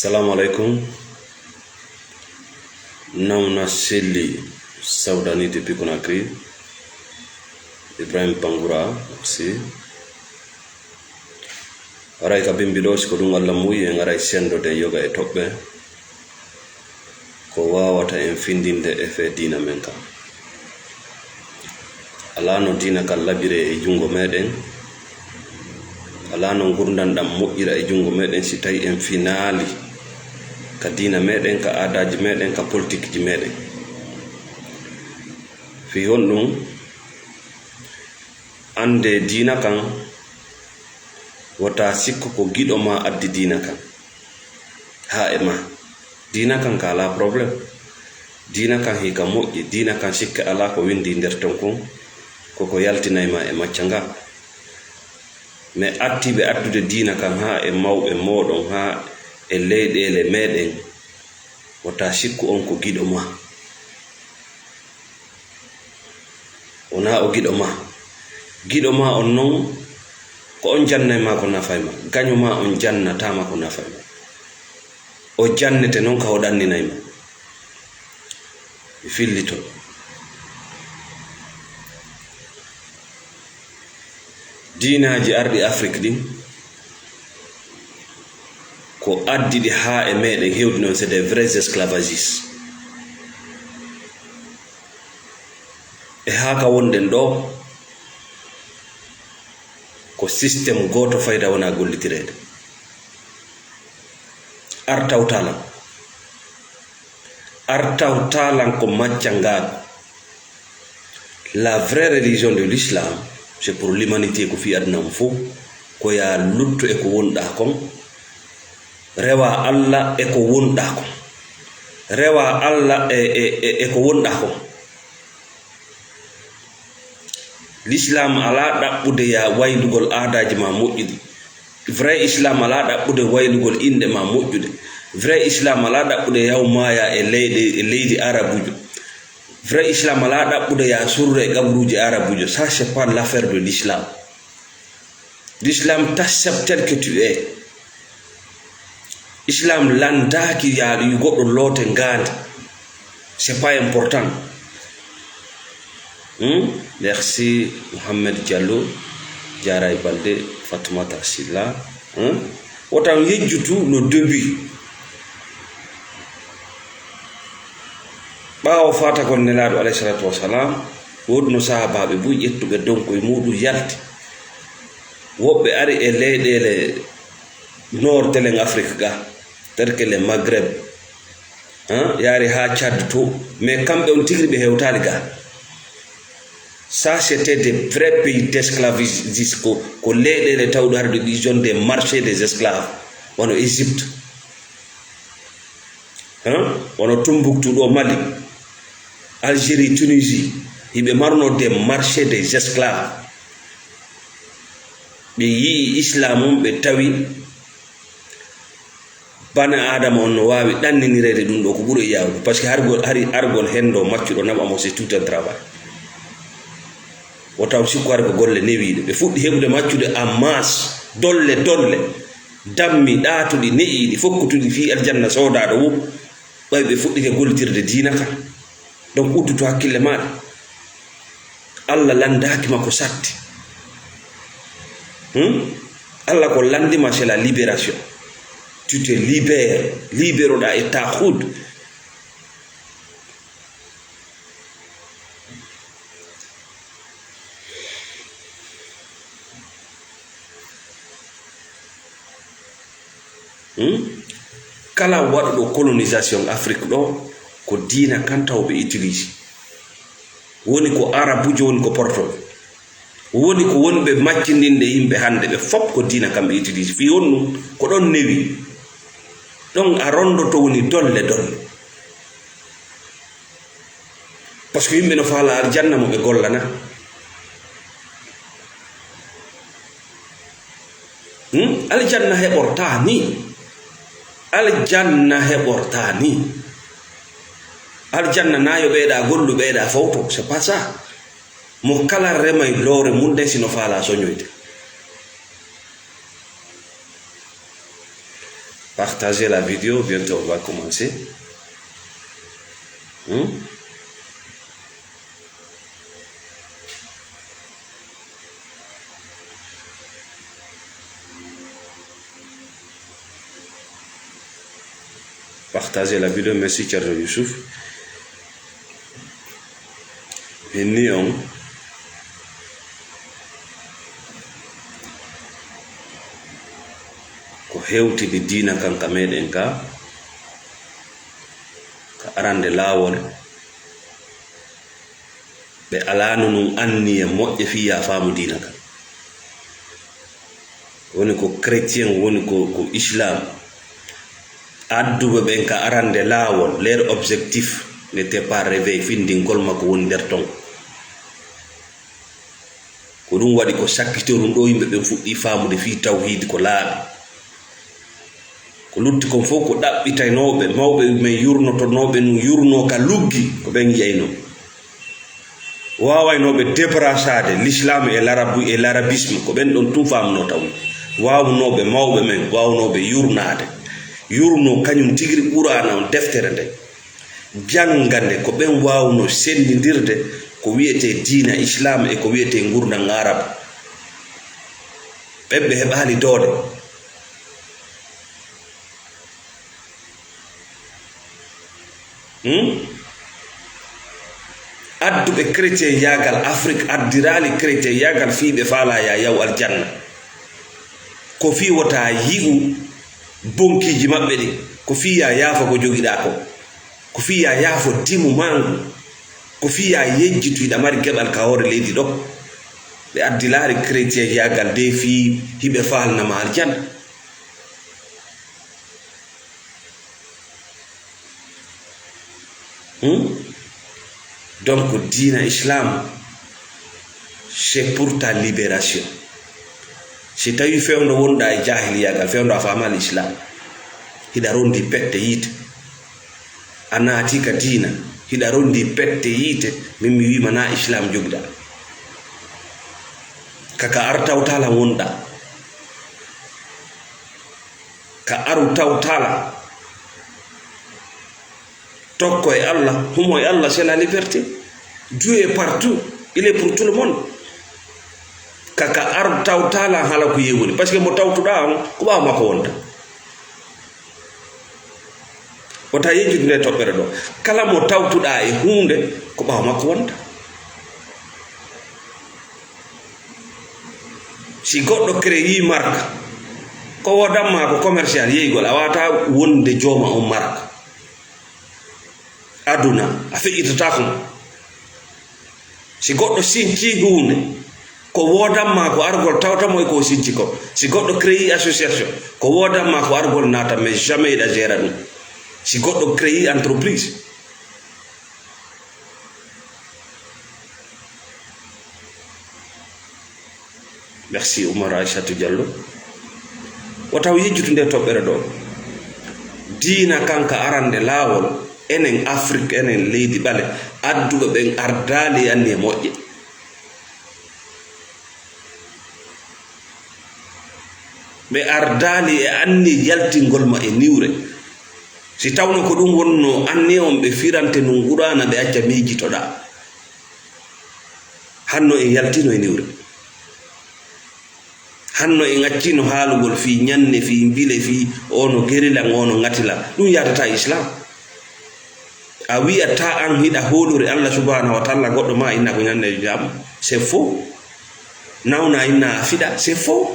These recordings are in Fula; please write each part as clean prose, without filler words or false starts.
Assalamualaikum. Namna Seli Saudani depuis Conakry. Ibrahim Pangura aussi. Aray ka bimbido ko dum Allah muy en aray sendo de yoga e tobbe. Ko wawata en findinde e fe dina men kam. Ala no dina kal labire e jungo meden. Ala no gurdan dam moƴƴira e jungo meden si tawi en finali ka dina meden, ka adaji meden, ka politique ji meden. Fi honɗum ande dina kan wata sikko ko giɗo ma addi dina kan ha e ma. Dina kan ka ala problème, dina kan hika moƴƴi, dina kan sikke ala ko windi nder ton kon koko yaltinayma e macca nga. Mais attiɓe addude dina kan ha e mawɓe moɗon, ha e leyɗele meɗen, wata sikku on ko giɗo ma, wona o giɗo ma. Giɗo ma on non ko on jannayma ko nafayma, gaño ma on jannatama ko nafayma, o jannete non ka o ɗanninayma. Mi fillito dinaji arɗi Afrique ɗin ko addiɗi ha e meɗen hewdi noon, c'est des vrais esclavagistes. E haka wonɗen ɗo ko système goto fayda wona gollitirede. Artawtalan ko maccangaɗo. La vraie religion de l'islam, c'est pour l'humanité ko fi adna fo ko ya lutto e ko wonɗa kon, rewa Allah e ko wonɗa kon, rewa Allah e ko wonɗa kon. L'islam ala ɗaɓɓude ya waylugol aadaji ma moƴƴuɗi. Vrai islam ala ɗaɓɓude waylugol inɗe ma moƴƴude. Vrai islam ala ɗaɓɓude yaw maya e leydi arabujo. Vrai islam ala ɗaɓɓude ya surre e gabruji arabujo. Ça c'est pas l'affaire de l'islam. L'islam t'accepte tel que tu es. Islam landaki ya goɗɗo loote ngandi. C'est pas important. Merci Mohamed Diallo, Diaray Balde, Fatoumata Silla. Wotan yejjutu no début. Ɓawo fata kon nelaɗo alayhi salatu wassalam, woɗno sahabaɓe buy ƴettuɓe donko e muɗum yalti. Woɓɓe ari e leyɗele nord telen Afrique ga, terkele Maghreb, yaari ha Tchad to, mais kamɓe on tigri ɓe hewtali ga. Ça c'était des vrais pays d'esclavagisme ko leyɗele tawɗo harde ɗi zone des marchés des esclaves, wono Égypte, wono Tombouctou ɗo Mali, Algérie, Tunisie, yiɓe marno des marchés des esclaves. ɓe yii islam mum ɓe tawi bana adama on no wawi ɗanninirede ɗum ɗo ko ɓuuri e yawde, par ce que hari argol hendo maccuɗo naɓamo, c'est tout un travail. O taw sikko har ko golle newiɗe, ɓe fuɗɗi heɓude maccude en masse, dolle dammi ɗaatuɗi ne'iɗi fokkutuɗi fi aljanna sodaɗo wo, ɓay ɓe fuɗɗike gollitirde dina kan. Donc udduto hakkille maɗa, Allah landaki ma ko satti. Allah ko landima c'est la libération. Tu te libères, libéroɗa e tahoud. Kala waɗuɗo colonisation Afrique ɗo ko dina kan taw ɓe utilise. Woni ko arabujo, woni ko portoɓe, woni ko wonɓe maccindinde yimɓe hande ɓe fop ko dina kam ɓe utilise. Fi honɗum ko ɗon newi, ɗon a rondoto woni dolle. Par ce que yimɓe no faala aljanna mo ɓe gollana. Aljanna heɓorta ni. Aljanna heɓorta ni. Aljanna na yo ɓeyɗa gollu ɓeyɗa fawto, c'est pas ça. Mo kala remay loore mum de sino faala soñoyde. Partagez la vidéo, bientôt on va commencer. Partagez la vidéo, merci Thierno Youssouf. Minion. Ko hewtide diina kanka meɗen ka arande laawol ɓe alano num anniye moƴƴe fiya faamu diina kan woni ko chrétien woni ko islam adduɓe ɓen ka arande laawol leur objectif n'était pas réveil findingol makko woni nder ton ko ɗum waɗi ko sakkitorum ɗo yimɓe ɓen fuɗɗi faamude fi tawhid ko laaɓi ko lutti kon fof ko ɗaɓɓitaynoɓe mawɓe men yurnotonoɓe num yurno ka luggi ko ɓen yeyno wawaynoɓe débrachade l'islam et l'arabisme ko ɓen ɗon tum famno taw wawnoɓe mawɓe men wawnoɓe yurnade yurno kañum tigiri ɓurana on deftere nde jangande ko ɓen wawno sendidirde ko wiyete diina islam e ko wiyete gurdal arab ɓeɓɓe heɓali doole adduɓe chrétien yagal Afrique addirali chrétien yagal fiɓe faala ya yaw aljanna ko fi wota yi'u bonkiji maɓɓe ɗi ko fiya yaafa ko jogiɗa ko fiya yaafo dimu mangu ko fiya yejjituiɗa mari keɓal ka hoore leydi ɗo ɓe addilari chrétien yagal de fi hiɓe faalnama aljanna donc dina islam c'est pour ta libération si tawi fewndo wonɗa e jahiliyagal fewndo a famal islam hiɗa rondi pette yiite a naati ka dina hiɗa rondi pette yiite min mi wima na islam jogɗa kaka ar tawtala wonɗa ka aru tawtala tokko e Allah humo e Allah c'est la liberté Dieu est partout il est pour tout le monde kaka ar tawtala hala ko yewoni parce que mo tawtuɗa on ko ɓawa makko wonta wota yejjude nde toɓɓere ɗo kala mo tawtuɗa e hunde ko ɓawa makko wonta si goɗɗo créyi marque ko wodanma ko commercial yeygol a wata wonde jooma on marque aduna a feƴƴitatako si goɗɗo sinci hunde ko wodanma ko argol tawtamo e ko sinci ko si goɗɗo créyi association ko wodanma ko argol nata mais jamais iɗa géré ɗum si goɗɗo créyi entreprise merci Oumar Aissatou Diallo o taw yejjutu nde toɓɓere ɗo diina kanka arande laawol enen Afrique enen leydi ɓale adduɓe ɓen ardali anni e moƴƴe ɓe ardali e anni yaltingol ma e niwre si tawno ko ɗum wonno anni on ɓe firante no ngurana ɓe acca miijitoɗa hanno en yaltino e niwre hanno en accino haalugol fi ñanne fi mbile fi ono gerilan ono ngatila ɗum yadata islam a wiyata an hiɗa hoolure Allah subhanahu wa taala goɗɗo ma inna ko ñande jam c'est faux nawna inna a fiɗa c'est faux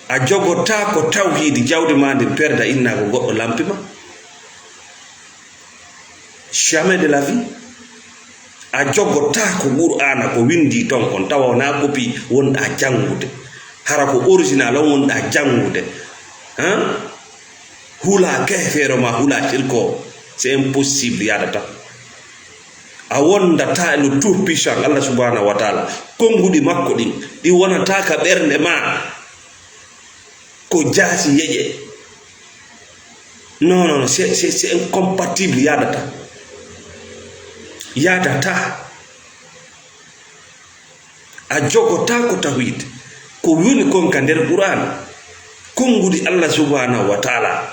a jogota ko tawhidi jawdi ma ndi perda inna ko goɗɗo lampima jamais de la vie a jogota ko qur'ana ko windi ton kon tawa wona copie wonɗa jangude hara ko original on wonɗa jangude hula kefeero ma hula tilko c'est impossible yadata a wondata le tout puissant Allah subhanahu wa taala konguɗi makko ɗin ɗi wonata ka ɓernde ma ko jaasi yeƴe non non c'est incompatible yadata a jogota ko tawhid ko woni kon ka nder qur'an konguɗi Allah subhanahu wa taala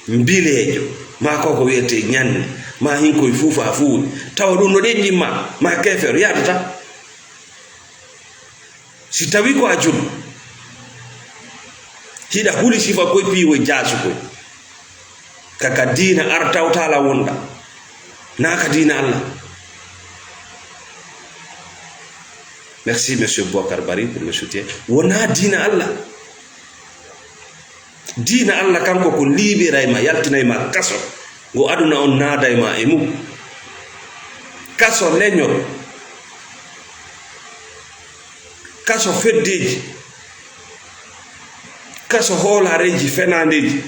mbilejo ma ko wiyete ñande ma hinkoye fuufa fuuɗi tawa ɗum no ɗen jimma ma kefeero yadata si tawi ko a julɗo hiɗa huli sifa koye piiwo jaasu koye kaka diina artawtala wonɗa naka diina Allah. Merci monsieur Bokar Bari pour le soutien. Wona diina Allah. Diina Allah kanko ko libérayma yaltinayma kaso go aduna on naadayma e mum kaso leñol kaso feddeji kaso hoolareji fenandeji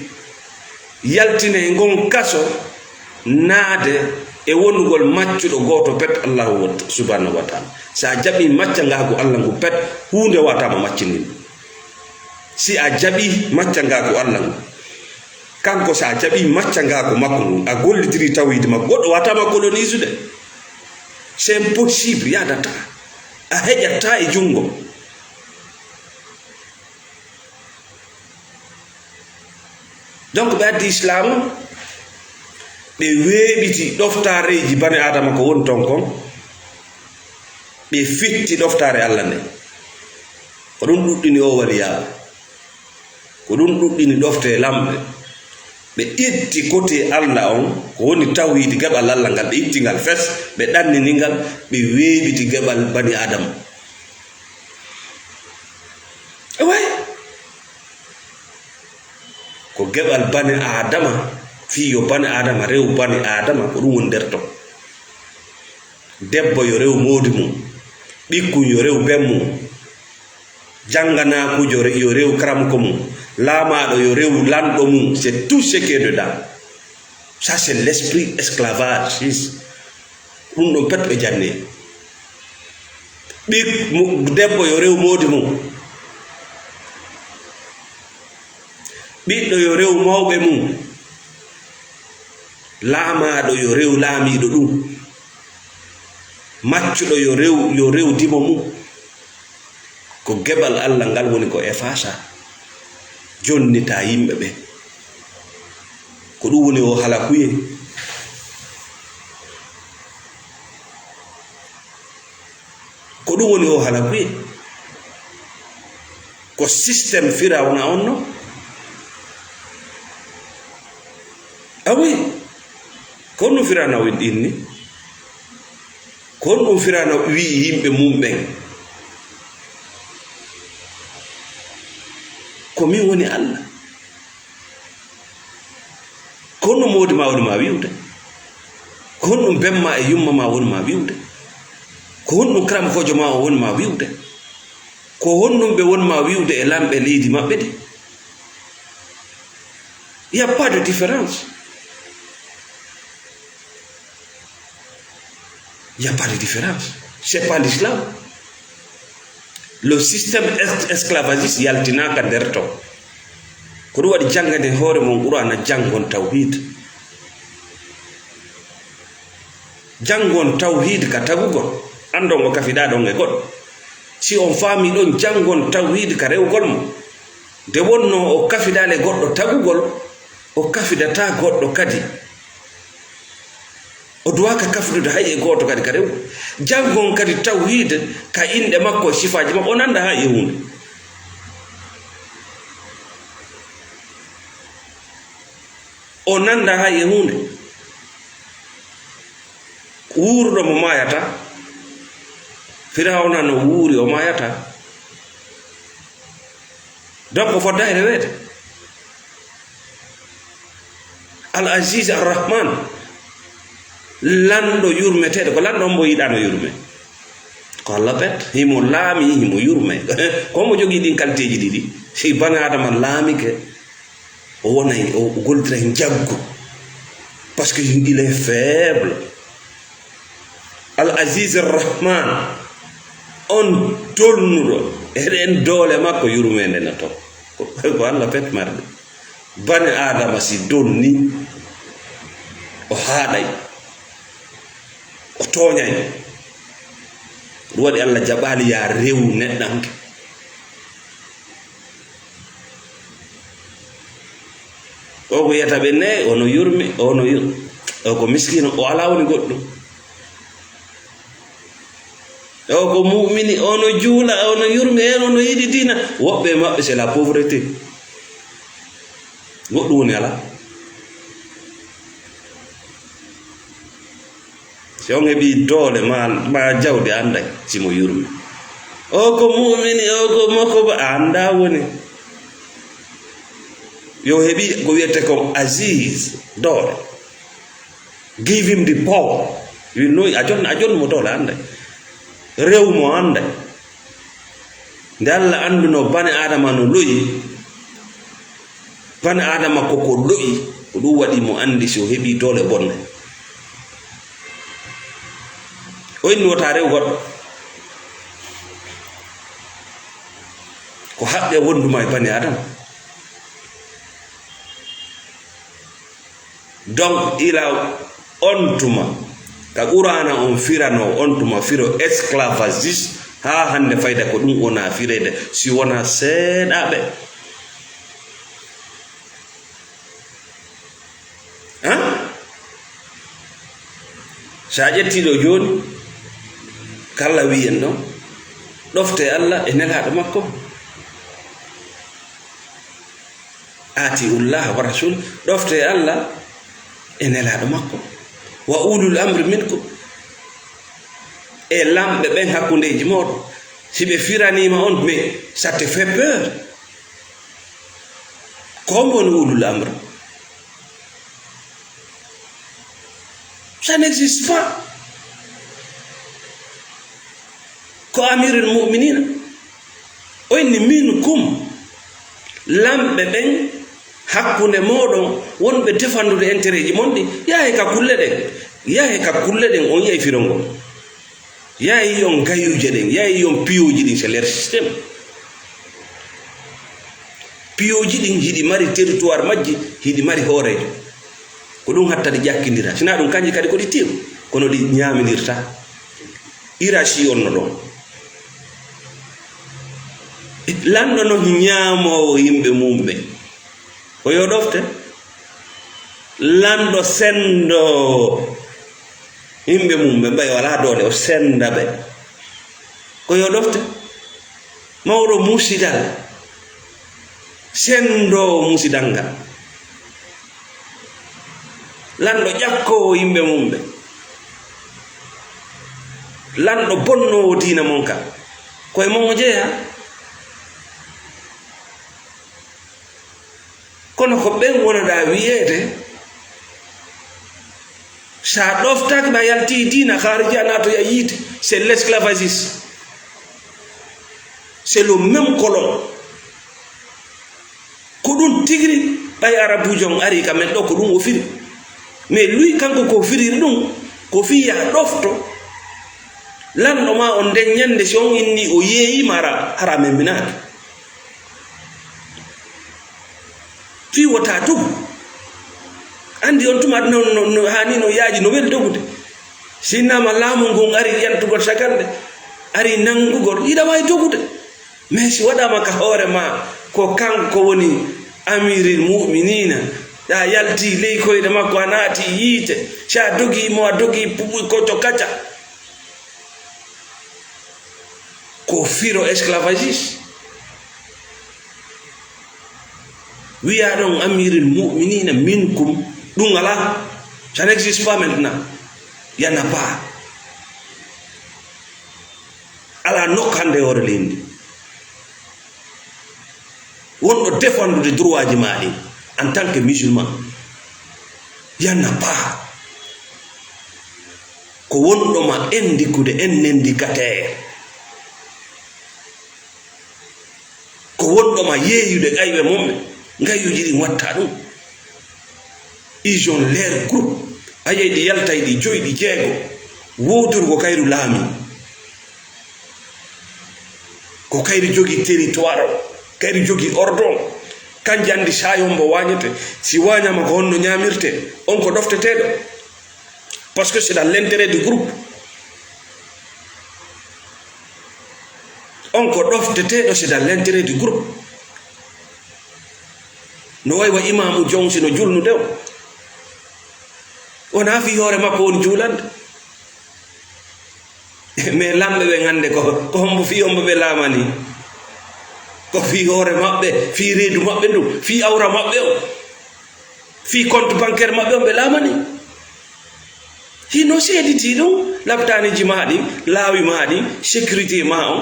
yaltina e gon kaso naade e wonugol maccuɗo goto pet Allah subhanahu wa ta'ala. Sa jaɓi macca ngago Allah ngu pet hunde watama maccinin. Si a jaɓi macca ngago Allah ngu kanko sa jaɓi macca ngago makko ngu a gollitiri tawide ma goɗɗo watama colonise de. C'est impossible yadata a heƴatta e jungo. Donc ɓe addi islam ɓe weeɓiti ɗoftareji bani adama ko woni ton kon ɓe fitti ɗoftare Allah nde ko ɗum ɗuɗɗini o waliyaɓe ko ɗum ɗuɗɗini ɗofte lamɓe ɓe itti côté Allah on ko woni tawhidi gaɓal Allah ngal ɓe ittingal fes ɓe ɗanninigal ɓe weeɓiti gaɓal bani adama way ko gaɓal bani adama fiyo bani adama rew bani adama ko ɗum woni nder ton debbo yo rew moodi mum ɓikkun yo rew ben mum janganakujo yo rew karamko mum laamaɗo yo rew lanɗo mum. C'est tout ce qui est dedans. Ça c'est l'esprit esclavage. ɗum ɗon pet ɓe janni debbo yo rew moodi mum ɓiɗɗo yo rew mawɓe mum laamaɗo yo rew laamiɗo ɗum maccuɗo yo rew dimo mum ko geɓal Allah ngal woni ko efasa jonnita yimɓe ɓe ko ɗum woni o halakuye ko ɗum woni o halakuye ko système firawna on no awi ko no firawna o inni ko ɗum firawna wi yimɓe mum ɓen ko min woni Allah ko no modi ma woni ma wiwde ko ɗum bemma e yumma ma woni ma wiwde ko honɗum kram kojo ma o woni ma wiwde ko honɗum ɓe woni ma wiwde e lamɓe leydi maɓɓe de. Il n'y a pas de différence. Il n'y a pas de différence. C'est pas l'islam. Le système esclavagiste yaltinaka nder to ko ɗum waɗi jangande hoore mon qur'ana jangon tawhid ka tagugol andon ko kafiɗa ɗon e goɗɗo si on faami ɗon jangon tawhid ka rewgol mo nde wonno o kafiɗale goɗɗo tagugol o kafidata goɗɗo kadi o duwaka kafidude hay e goto kadi ka rew jangon kadi tawhid ka inde makko sifaji makko o nanda ha e hunde o nanda ha e hunde wuurɗo mo mayata firawna no wuuri o mayata donc o fodda e rewede al aziz ar rahman lanɗo yurmeteɗo ko lanɗo on mo yiɗano yurme ko Allah bet himo laami himo yurme ko mo jogui ɗin kalteji ɗiɗi si bani adama laamike o wonay o gollitira jaggo parce que il est faible. al aziz ar rahman on tolnuɗo eɗen doole makko yurmede na to ko Allah bet marde bani adama si donni o haaɗay o tooñay ɗum waɗi Allah jaɓali ya rew neɗɗanke o ko yata ɓe ne ono yurmi o ko miskino o ala woni goɗɗum o ko mu'mini ono juula ono yurmi en ono yiɗi dina woɓɓe maɓɓe c'est la pauvreté goɗɗum woni ala si on heɓi doole ma jawdi anday simo yurmi o ko mu'mini o ko makko anda woni yo heɓi ko wiyete ko aziz doole give him the power you know a jon mo doole anday rew mo anday nde Allah anduno bane adama no loyi bane adama koko loyi ko ɗum waɗi mo andi so heɓi doole bonne o inni wota rew goɗɗo ko haɓɓe wonduma e bane adama donc ila on tuma ka qur'ana on firano on tuma firo esclavagiste ha hande fayda ko ɗum wona firede si wona seeɗaɓe sa ƴettiɗo joni kala wiyen ɗon ɗofte Allah e nelaɗo makko ati ullah wa rasul ɗofte Allah e nelaɗo makko wa ulul amri minkum e lamɓe ɓen hakkundeji moɗon si ɓe firanima on mais ça te fait peur ko woni ulul amri ça n'existe pas ko amirul mu'minina o inni minkum lamɓe ɓen hakkunde moɗon wonɓe defandude intérêt ji mon ɗi yahe ka kulle ɗen on yiyay firongo yahi yon gayuje ɗen yahi yon piyoji ɗin c'est leur système piyoji ɗin hiɗi mari territoire majji hiɗi mari hoorejo ko ɗum hatta ɗi ƴakkidira sina ɗum kanji kadi ko ɗi tiw kono ɗi ñaminirta iraci on no ɗon lanɗo noon ñaamowo yimɓe mumɓe o yo ɗofte lanɗo sendo yimɓe mumɓe mbay wala doole o senda ɓe ko yo ɗofte mawɗo musidal sendowo musidal ngal lanɗo ƴakkowo yimɓe mumɓe lanɗo bonnowo diina mon ka koye mon o jeeya kono ko ɓen wonoɗa wiyeede sa ɗoftaki ɓa yalti diina hariji a natoya yiide c'est l'esclavagisme c'est le même colon ko ɗum tigri ɓay arabujo on ari kamen ɗo ko ɗum o firi mais lui kanko ko firiri ɗum ko fiya ɗofto lanɗo ma on nden ñande si on inni o yeeyima hara memminaki fi wota dogu andi on tuma no hani no yaaji no wel dogude sinnama laamu ngon ari yantugol sagalde ari nangugol yiɗa wawi dogude mais si waɗama ka hoore ma ko kanko woni amiril mu'minina ya yalti ley koyɗe makko a naati yiite sa dogi mo a dogi koto kaca ko firo esclavagiste wiya ɗon amiril mu'minina minkum ɗum ala ça n'existe pas maintenant yana pas ala nokkande hoore leydi wonɗo défendude droit ji ma ɗi en tant que musulman yana pas ko wonɗoma indikude indicataire ko wonɗoma yeeyude ƴayɓe momɓe ngayuji ɗin watta ɗum ils ont leur groupe ayay ɗi yaltay ɗi joyi ɗi jeego wowtoru ko kayru laami ko kayru jogi territoire o kayru jogi ordon kanji andi sayombo wañete si wañama ko honno ñamirte on ko ɗofteteɗo parce que c'est dans l'intérêt du groupe on ko ɗofteteɗo c'est dans l'intérêt du groupe no way wa imamu jonsi no julnude o wona fi hoore makko woni julande mais lamɓe ɓe gande ko hombo fi hombo ɓe laamani ko fi hoore maɓɓe fi reedu maɓɓe ndu fi awra maɓɓe o fi compte bancaire maɓɓe on ɓe laamani hino seediti ɗum labtaniji ma ɗi laawi ma ɗi sécurité ma on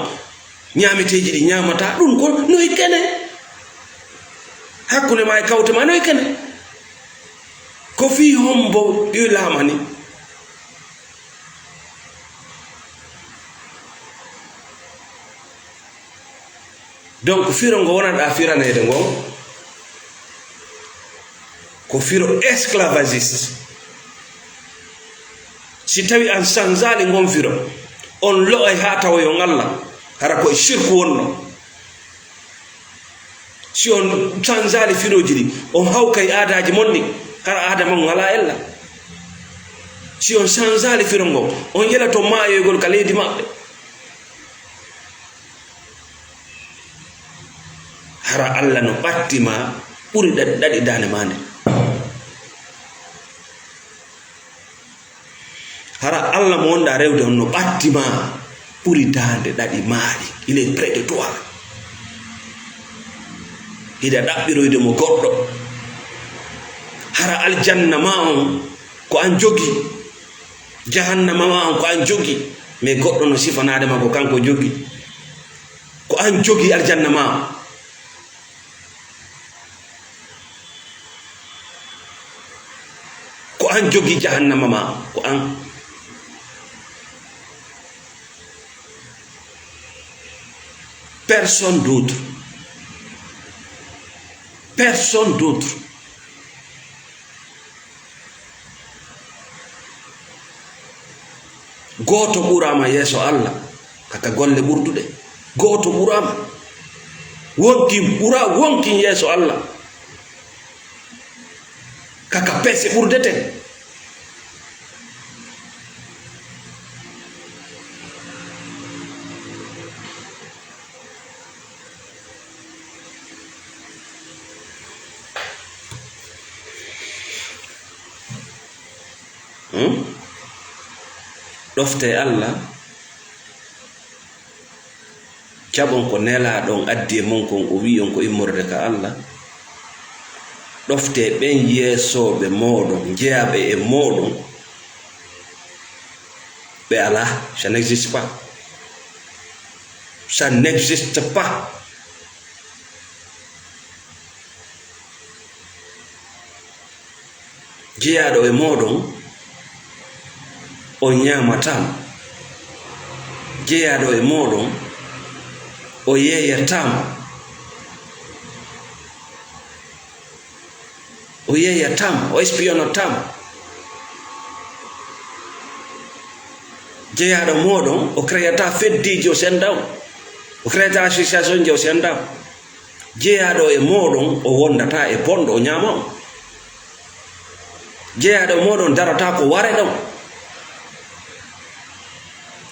ñaameteji ɗi ñamata ɗum ko noy kene hakkunde ma e kawte ma noy kene ko fi hombo ɗi laamani donc firo ngo wonanɗa firanede ngon ko firo esclavagiste si tawi an sanzali ngon firo on lo'ay ha tawa yo ngalla hara koye shirku wonno si on sanzali firoji ɗi on hawkay aadaji monni hara aada mon ngala ella si on sanzali firo ngo on yela to maayoygol ka leydi maɓɓe hara Allah no ɓattima ɓuri ɗaɗi dane mande hara Allah mo wonɗa rewde on no ɓattima ɓuri dande ɗaɗi maaɗi il est près de toi ida ɗaɓɓiroyde mo goɗɗo hara aljanna ma on ko an jogi jahannama ma on ko an jogi mais goɗɗo no sifanadema ko kanko jogi ko an jogi aljanna ma on ko an jogi jahannama ma ko an personne d'autre goto ɓurama yeeso Allah kaka golle ɓurduɗe goto ɓurama wonkin yeeso Allah kaka pese ɓurdete ɗofte Allah jaɓon ko nelaɗon addi e mon kon o wi on ko immorde ka Allah ɗofte ɓen yeesoɓe moɗon jeyaɓe e moɗon ɓe ala ça n'existe pas ça n'existe pas jeyaɗo e moɗon o ñamatama jeyaɗo e moɗon o yeyatama o espionotama jeyaɗo moɗon o créata feddiji o senda o créata association ji o senda jeyaɗo e moɗon o wondata e bonɗo o ñama o jeyaɗo moɗon darata ko ware ɗon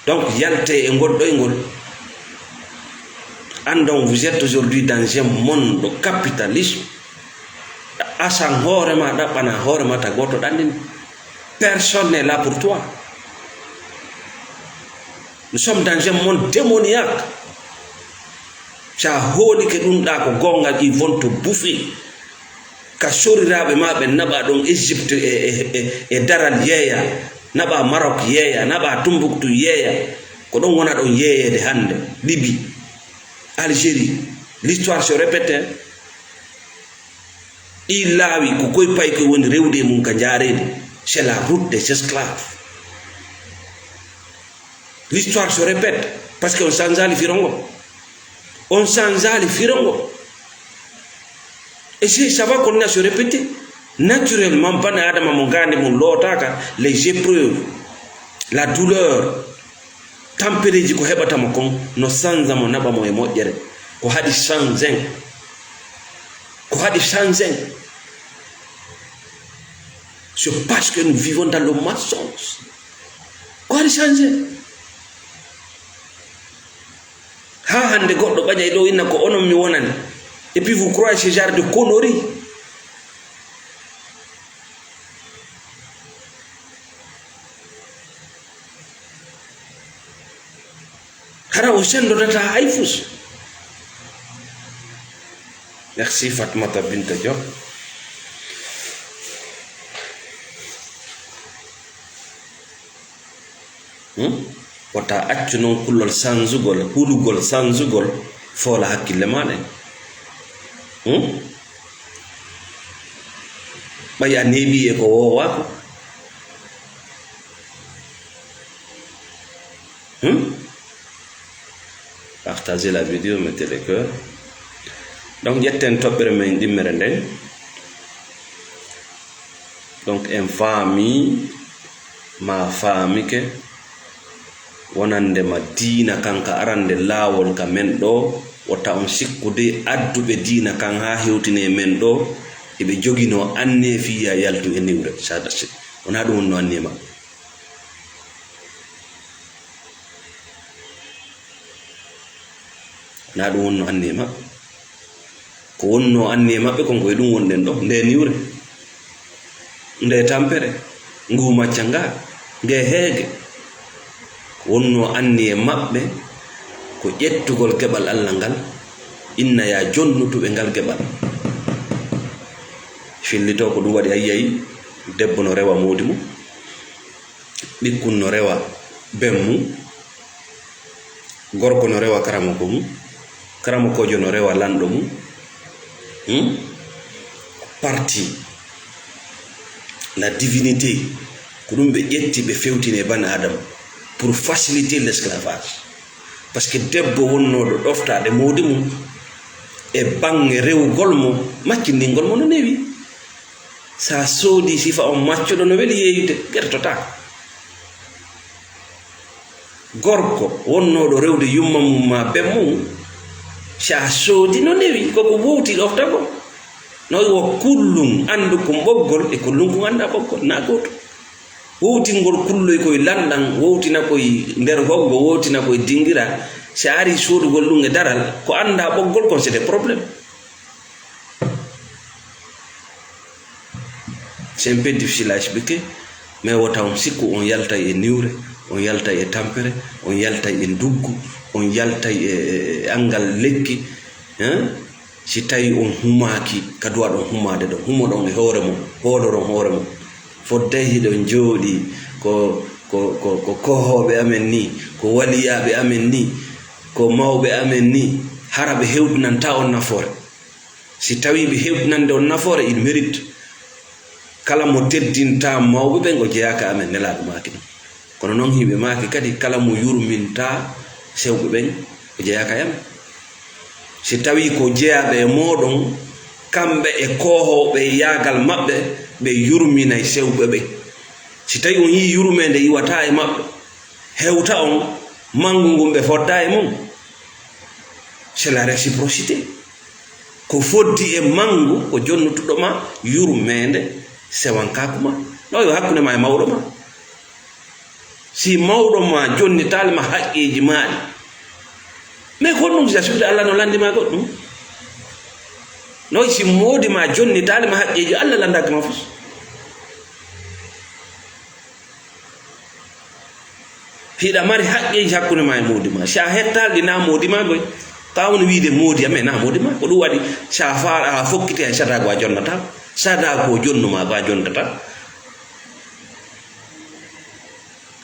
donc yalte e goɗɗoygol andon vous êtes aujourd'hui dans un monde capitalisme asan hoorema ɗaɓɓana hoorema ta goto ɗandini personne n'est là pour toi nous sommes dans un monde démoniaque sa hooli ke ɗum ɗa ko gongal ils vont te bouffer ka soriraɓe ma ɓe naɓa ɗon Égypte e daral yeeya naɓa Maroc yeeya naɓa Tumbuktu yeeya ko ɗon wona ɗon yeeyede hande Libye Algérie l'histoire se répète ɗi laawi ko koye pay koye woni rewde mum ka jaarede c'est la route des esclaves l'histoire se répète parce que on sanzali firongo et si ça va continuer à se répéter naturellement bane adama mo gande mum lootaka les épreuves la douleur tampereji ko heɓatamo kon no sanzamo naɓamo e moƴƴere ko haɗi changin c'est parce que nous vivons dans le mensonge ko haɗi changin ha hande goɗɗo ɓaƴay ɗo inna ko onon mi wonani et puis vous croyez ce genre de conneries hara o sendotata hay fus. Merci Fatmata Binta Diop. Wata accu non kullol sanzugol hulugol sanzugol fola hakkille maɗa ɓay a neeɓi e ko wowako partagez la vidéo, mettez le cœur. Donc yetten toɓɓere men ɗimmere nden. Donc en faami ma faamike wonande ma diina kanka arande laawol ka men ɗo wota on sikkude adduɓe diina kan ha hewtine men ɗo eɓe jogino anne fiya yaltu e niwre sadasi wona ɗum wonno anne maɓɓe. wona ɗum wonno anne maɓɓe. ko wonno anne maɓɓe kon koye ɗum wonɗen ɗo nde niwre nde tampere ngu macca nga nge heege. ko wonno anne maɓɓe ko ƴettugol keɓal Allah ngal inna ya jonnutuɓe ngal keɓal. fillito ko ɗum waɗi a yiyayi debbo no rewa moodi mum, ɓikkun no rewa ben mum, gorko no rewa karamoko mum, karamokojo no rewa lanɗo mum. Parti la divinité ko ɗum ɓe ƴetti ɓe fewtine bani adama pour faciliter l'esclavage. Parce que debbo wonnoɗo ɗoftade moodi mum e bange rewgol mo maccindingol mo no newi. sa soodi sifa on maccuɗo no weli yeeyude gertota. gorko wonnoɗo rewde yumma mum ma ben mum sa soodi no newi koko wowti ɗofta ko no wo kullum andu ko ɓoggol e kullum ko anda ɓoggol na goto. wowtingol kulloy koye lanɗan wowtina koye nder hoggo wowtina koye dingira sa ari soodugol ɗum e daral ko anda ɓoggol kon c'est des problèmes. c'est un peu difficile à expliquer mais wota on sikku on yaltay e niwre, on yaltay e tampere, on yaltay e nduggu, on yaltay e angal lekki. si tawi on humaki kadu waɗon humade ɗon humoɗon e hoore mum hooloron hoore mum fodday hiɗon jooɗi ko kohoɓe amen ni, ko waliyaɓe amen ni, ko mawɓe amen ni, hara ɓe hewɗinanta on nafoore. si tawi ɓe hewɗinande on nafoore il mérite kala mo teddinta mawɓe ɓen o jeyaka amen nelaɗo maki ɗum. kono noon himɓe maki kadi kala mo yurminta sewɓe ɓen o jeyaka amen. si tawi ko jeyaɓe e moɗon kamɓe e kohoɓe yaagal maɓɓe ɓe yurminay sewɓe ɓe. si tawi on yi yurmede yiwata e maɓɓe hewta on mangu ngun ɓe fodda e mum c'est la réciprocité. ko foddi e mangu ko jonnutuɗoma yurmede sewankakuma ɗo yo hakkude ma e mawɗo ma. si mawɗo ma jonnitalima haqqeji maɗi mais ko ɗum jasurde Allah no landima goɗɗum noy si moodi ma jonnitalima haqqeji Allah landakima fos. hiɗa mari haqqeji hakkude ma e moodi ma sa hettalɗi na moodi ma goy kawno wiide moodi ame na moodi ma ko ɗum waɗi sa fara a fokkiti hay sadago a jonnata sadago jonnuma ko a jonnata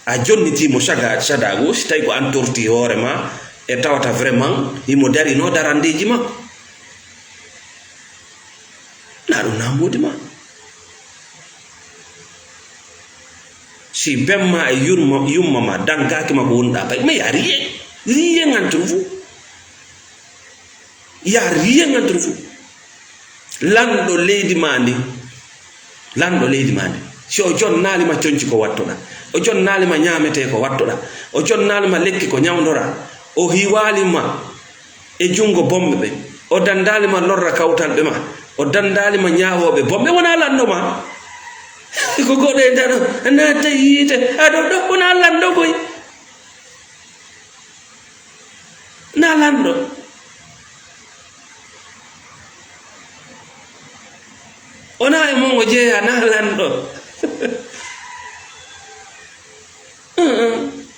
a jonnitimo sadago si tawi ko an torti hoorema e tawata vraiment imo darino darandeji makko na ɗum na moodi ma. si bemma e yumma ma dankaki ma ko wonɗa pay mais ya rien entre vous, ya rien entre vous. lanɗo leydi ma ndi si o jonnalima coñci ko wattoɗa, o jonnalima ñamete ko wattoɗa, o jonnalima lekki ko ñawdora, o hiwalima e jungo bomɓe ɓe, o dandalima lorra kawtalɓe ma, o dandalima ñawoɓe bomɓe wona landoma ko goɗo e daro natta yiite aɗo ɗo wona lando koy na lando. ona e mon o jeeya na lanɗo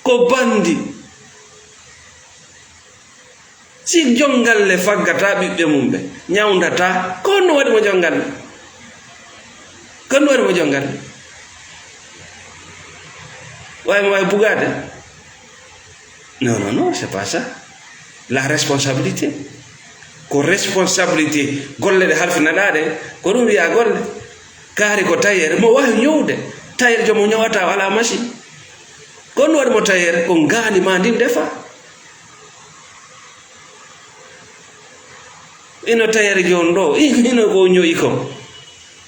ko bandi si jongal le faggata ɓiɓɓe mum ɓe ñawdata kono waɗi mo jongal kono waɗi mo jongal way bugade non c'est pas ça la responsabilité ko responsabilité golle ɗe halfinaɗaɗe ko ɗum wiya golle kaari ko tayyere mo wawi ñowde tayyere jomo ñowata wala machine kono waɗi mo tayyere ko ngaani ma ndin defa ino tayyere jon ɗo ino ko ñoyi ko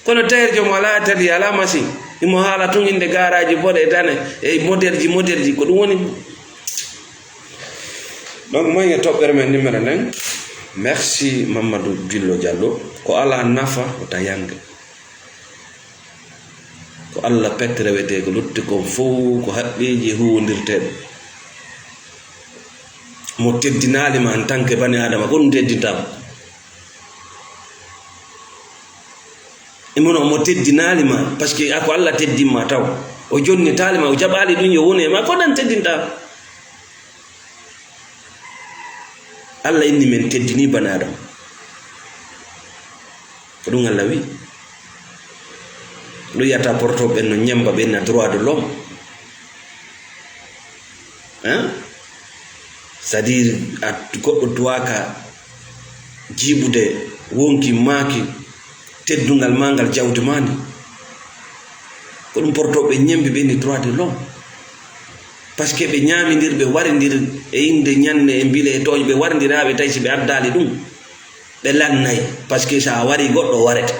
kono tayyere jomo ala tali ala machine imo haala tun inde garaji boɗe tane e modèle ji ko ɗum woni donc moyge toɓɓere men numéro nden merci Mamadou Billo Diallo ko ala nafa o tayange ko Allah pette rewete ko lutti kon fof ko haqqeji huwondirteɗe mo teddinalima en tant que bani adama ko ɗum teddintama imono mo teddinalima par ce que ako Allah teddinma taw o jonnitalima o jaɓali ɗum yo woni e ma ko ɗan teddintama Allah inni men teddini bani adama ko ɗum Allah wi ɗum yiyata portoɓe no ñemba ɓe na droit de l'homme hein c'est à dire a goɗɗo duwaka jiiɓude wonki maaki teddungal mangal jawdi mani ko ɗum portoɓe ñembe ɓe ni droit de l'homme par ce que ɓe ñamidir ɓe waridir e inde ñande e mbile e tooñ ɓe waridiraɓe tawi si ɓe addali ɗum ɓe lannayi par ce que sa wari goɗɗo warete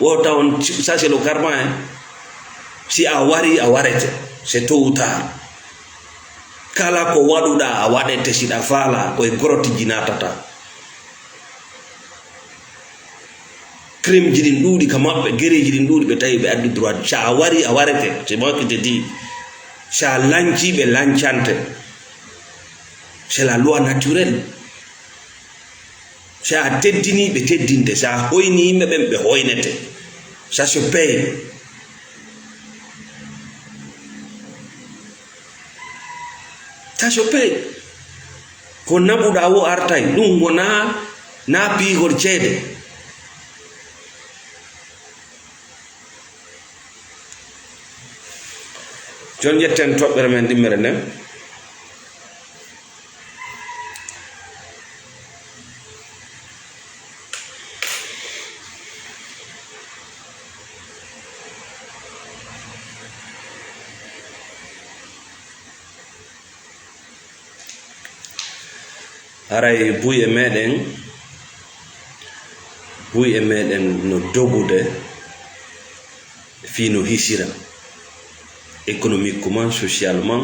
wo tawon ça c'est le karma hein si a wari a warete c'est tôt ou tard kala ko waɗuɗa a waɗete siɗa faala koye gorotiji natata crime ji ɗin ɗuuɗi ka maɓɓe guereji ɗin ɗuuɗi ɓe tawi ɓe addi droit sa a wari a warete c'est moi qui te dis sa lanci ɓe lancante c'est la loi naturelle sa teddini ɓe teddinte sa hoyni yimɓe ɓen ɓe hoynete ça se paye ça se paye ko naɓuɗa wo artay ɗum wona na piigol ceede jon jetten toɓɓere men ɗimmere nden haray buy e meɗen no dogude fi no hisira économiquement socialement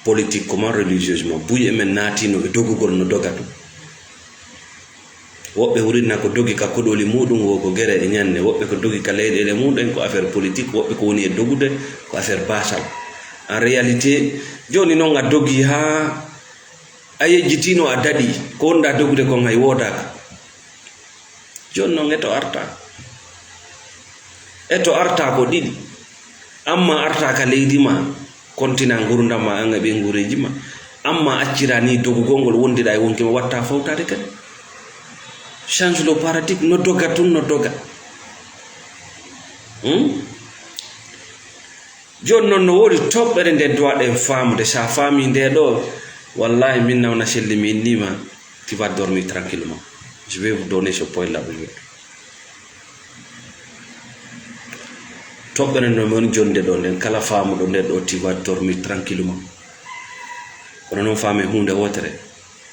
politiquement religieusement buy e men naatino e dogugol no doga ɗum woɓɓe hurinna ko dogi ka koɗoli muɗum wo ko guere e ñande woɓɓe ko dogi ka leyɗele muɗum ko affaire politique woɓɓe ko woni e dogude ko affaire basal en réalité joni noon a dogi ha a yejjitino a daɗi ko wonɗa dogude kon hay wodaka joni noon eto arta ko ɗiɗi amma arta ka leydi ma kontina gurdam ma anga ɓe gureji ma amma accira ni dogugol ngol wondiɗa e wonkima watta fawtade kadi change le paradigme no doga tun no doga joni noon no wodi toɓɓere nde dowaɗen famde sa faami nde ɗo wallahi min nawna selli mi innima tu vas dormir tranquillement je vais vous donner ce point là toɓɓere no mon jonde ɗo nden kala faamuɗo nden ɗo tu vas dormir tranquillement kono noon faame hunde wotere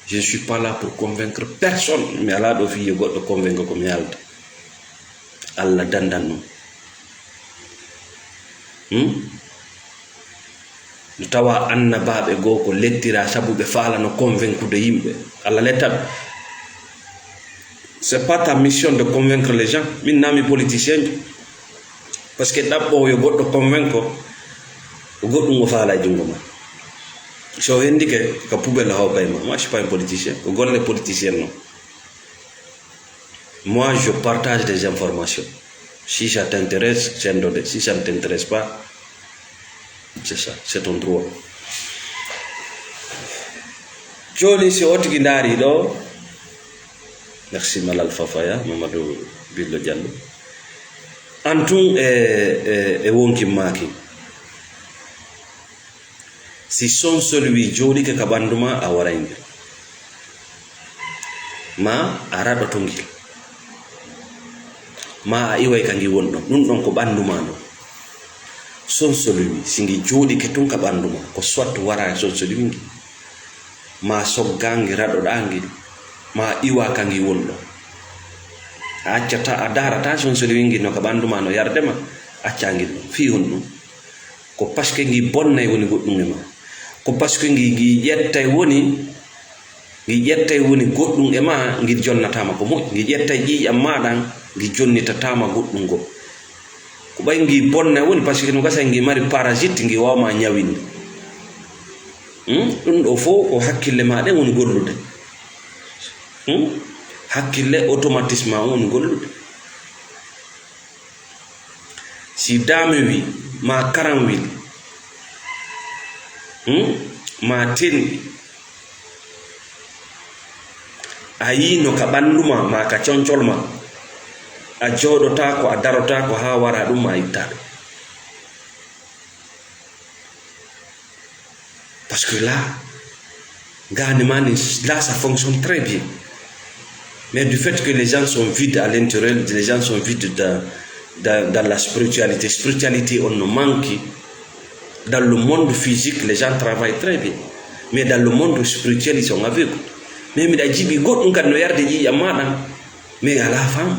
je ne suis pas là pour convaincre personne mi ala ɗo fiye goɗɗo convaincre ko mi yalda Allah dandan ɗum no tawa annabaɓe goo ko lettira sabu ɓe faalano convaincre yimɓe Allah lettaɓe c'est pas ta mission de convaincre les gens min nami politicien parce que ɗaɓɓo yo goɗɗo convaincre ko goɗɗum o faala jungo ma so hendike ka poubelle hawbayma moi je suis pas un politicien ko golle politicien non moi je partage des informations si ça t'intéresse c'est un dode si ça ne t'intéresse pas c'est ça c'est ton droit joni si otigi ndari do. Merci Malal Fafaya Mamadou Billo Diallo antun e wonki maki si son celui joni ke kabanduma a warayngel ma arado tongil ma a iway kangi wonɗo ɗum ɗon ko ɓanduma ɗo son celui singi jooɗi ke tun ka ɓanduma ko soit wara son celui ngi ma soggangi raɗoɗangi ma iwa kangi wonɗo a accata a darata son celui ngi no ka ɓanduma no yardema accangil ɗum fi hon ɗum ko parce que ngi bonnay woni goɗɗum e ma ko parce que ngi ƴettay woni goɗɗum e ma ngi jonnatama ko moƴƴi ngi ƴettay ƴiƴam maɗan ngi jonnitatama goɗɗum go ko ɓay ngi bonnay woni parce que no gasa ngi mari parasite ngi wawma ñawinde ɗum ɗo fof ko hakkille maɗen woni gollude hakkille automatisme woni gollude si dame wi ma karam wi ma tenɗi a yi no ka ɓanduma ma ka concolma a jooɗota ko a darota ko ha wara ɗum a ittaɗo parce que là ganemani là ça fonctionne très bien. Mais du fait que les gens sont vides à l'intérieur, les gens sont vides dans la spiritualité. Spiritualité, on nous manque. Dans le monde physique, les gens travaillent très bien. Mais dans le monde spirituel, ils sont aveugles. Mais à la fin,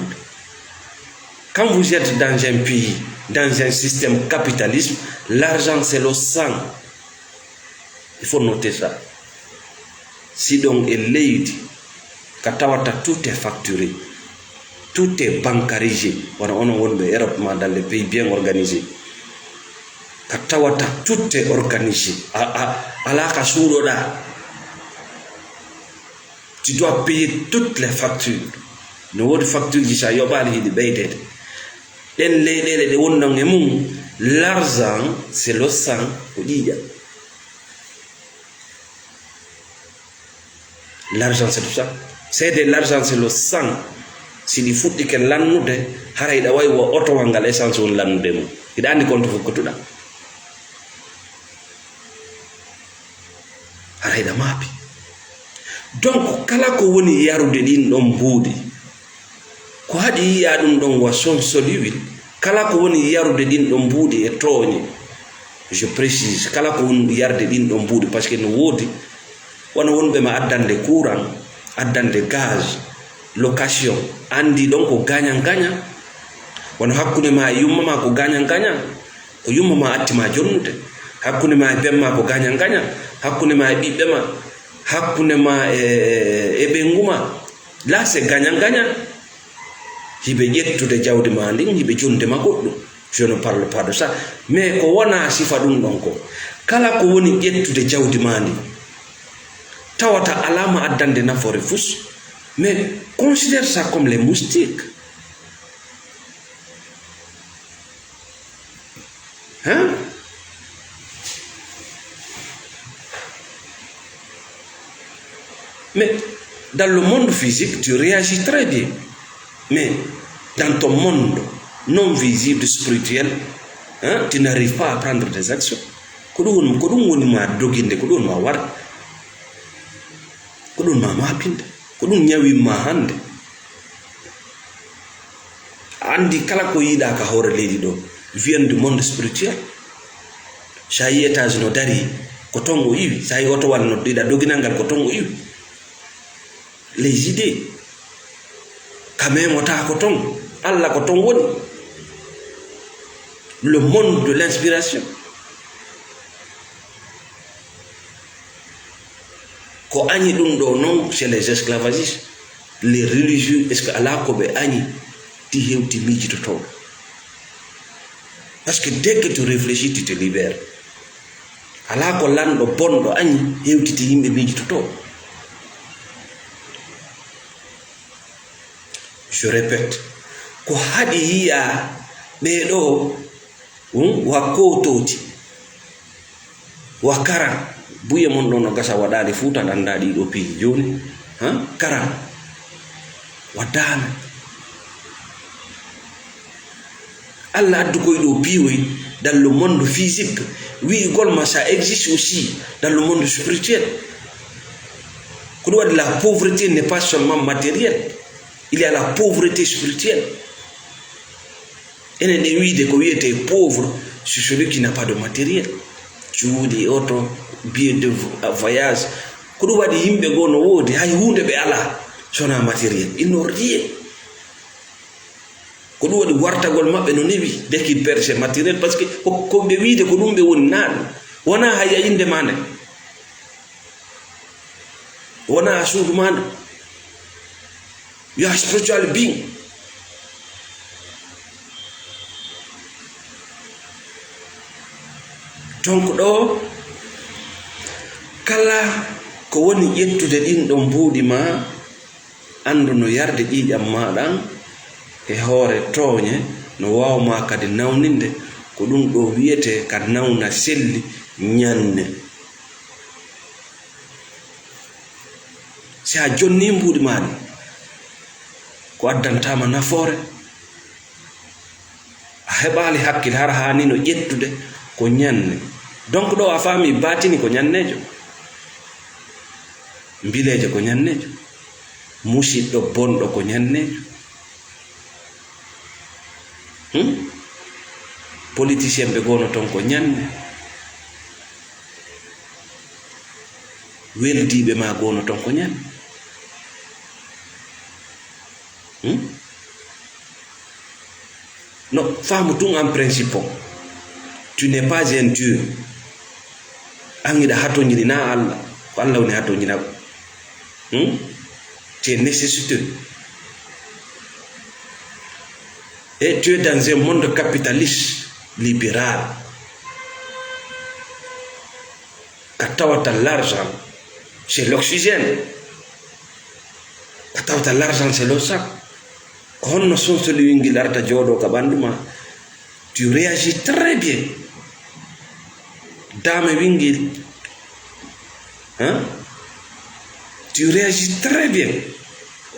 quand vous êtes dans un pays, dans un système capitaliste, l'argent c'est le sang. Il faut noter ça. Si donc elle est Katawata, tout est facturé, tout est bancarisé. On dans les pays bien organisés. Katawata, tout est organisé. Tu dois payer toutes les factures. Nos factures qui sont l'argent, c'est le sang. L'argent, c'est tout ça. C'est de l'argent, c'est le sang. Si di futti ke lannude haray da way wo auto wangal essence won lannude mo ida andi konto fu kotuda haray da mapi donc kala ko woni yarude din don buudi ko hadi ya dum don wa son soliwi kala ko woni yarude din don buudi e tooñi je précise kala ko woni yarde din don buudi parce que no wodi wona wonbe ma addande courant addande gaz location andi donc ko gagnant wona hakkunde ma yumma ma ko gagnant ko yumma ma attima jonnude hakkunde ma bemma ko gagnant hakkunde ma bibbe ma hakkunde ma e benguma là c'est gagnant hibe jettude jawdi ma ndin hibe jonde ma goddo je ne parle pas de ça mais ko wona sifa dum don ko kala ko woni jettude jawdi ma ndin tawata alama addande nafore fus. Mais considère ça comme les moustiques. Hein? Mais dans le monde physique, tu réagis très bien. Mais dans ton monde non visible, spirituel, hein, tu n'arrives pas à prendre des actions. Kodun ma doginde, kodun ma war, kodun ma mapinde. Ko dum nyawi ma hande andi kala ko yida ka hore leydi do vient du monde spirituel sa yi étage no dari ko tongo yiwi sa yi oto wal no dida doginangal ko tongo yiwi les idées quand même ota ko tongo alla ko tongo woni le monde de l'inspiration ko agni dum do non chez les esclavagistes les religieux est-ce que ala ko be agni ti hewti miji to parce que dès que tu réfléchis tu te libères ala ko lando bondo agni hewti ti yimbe miji to je répète ko hadi hiya be do wa kototi wa kara buye mon ɗon no gasa waɗali fuuta anda ɗiɗo piiji joni kara waddana Allah addu koye ɗo piiwoy dans le monde physique wi golma ça existe aussi dans le monde spirituel ko ɗum waɗi la pauvreté n'est pas seulement matérielle, il y a la pauvreté spirituelle. Enen e wiide ko wiyete pauvre c'est celui qui n'a pas de matériel, cuuɗi auto billet de voyage. Ko ɗum waɗi yimɓe goo no woodi hay hunde ɓe ala sona matériel, ils n'ont rien. Ko ɗum waɗi wartagol maɓɓe no newi dès qu'il perd ses matériel, parce que ko ɓe wiide ko ɗum ɓe woni naaɗo wona hay a inde ma nde, wona a suudu ma nde, you are spiritual being. Donc ɗo kala ko woni ƴettude ɗin ɗon mbuuɗi ma andu no yarde ƴiƴam maɗan e hoore tooñe no wawma kadi nawninde ko ɗum ɗo wiyete ka nawna selli ñanne. si a jonni mbuuɗi maɗi ko addantama nafoore, a heɓali hakkille har hanino ƴettude ko ñanne. Donc ɗo a faami batini ko ñannejo, mbilejo ko ñannejo, musiɗɗo bonɗo ko ñannejo, politicien ɓe gono ton ko ñanne, weldiɓe ma gono ton ko ñanne. No faamu tun en principe tu n'es pas un Dieu. Angiɗa hatoñini na Allah, ko Allah woni hatoñina ko. Tu es nécessiteux. Et tu es dans un monde capitaliste libéral. Ka tawata l'argent, c'est l'oxygène. Ka tawata l'argent, c'est le sang. Ko honno sonsoli wingil arta jooɗo ka ɓandu ma, tu réagis très bien. Dame wingil, tu réagis très bien.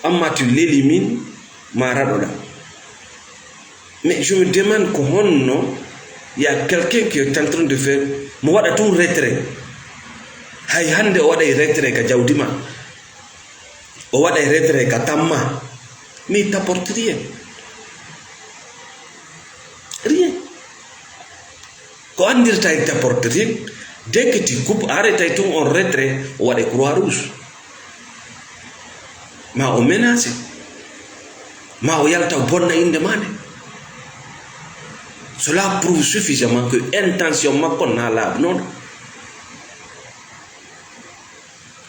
Amma tu l'élimines, ma raɗoɗa. Mais je me demande ko honno, il y a quelqu'un qui est en train de faire, mo waɗa tun retrait. Hay hande o waɗay retrait ka jawdi ma, o waɗay retrait ka tamma, mais il t'apporte rien. Rien. Ko andirta il t'apporte rien. Dès que tu coupes, arrête tout en retrait, ou à des croix rouges. Ma o menace. Ma o yalta bonna inde mane. Cela prouve suffisamment que intention makko na lab non.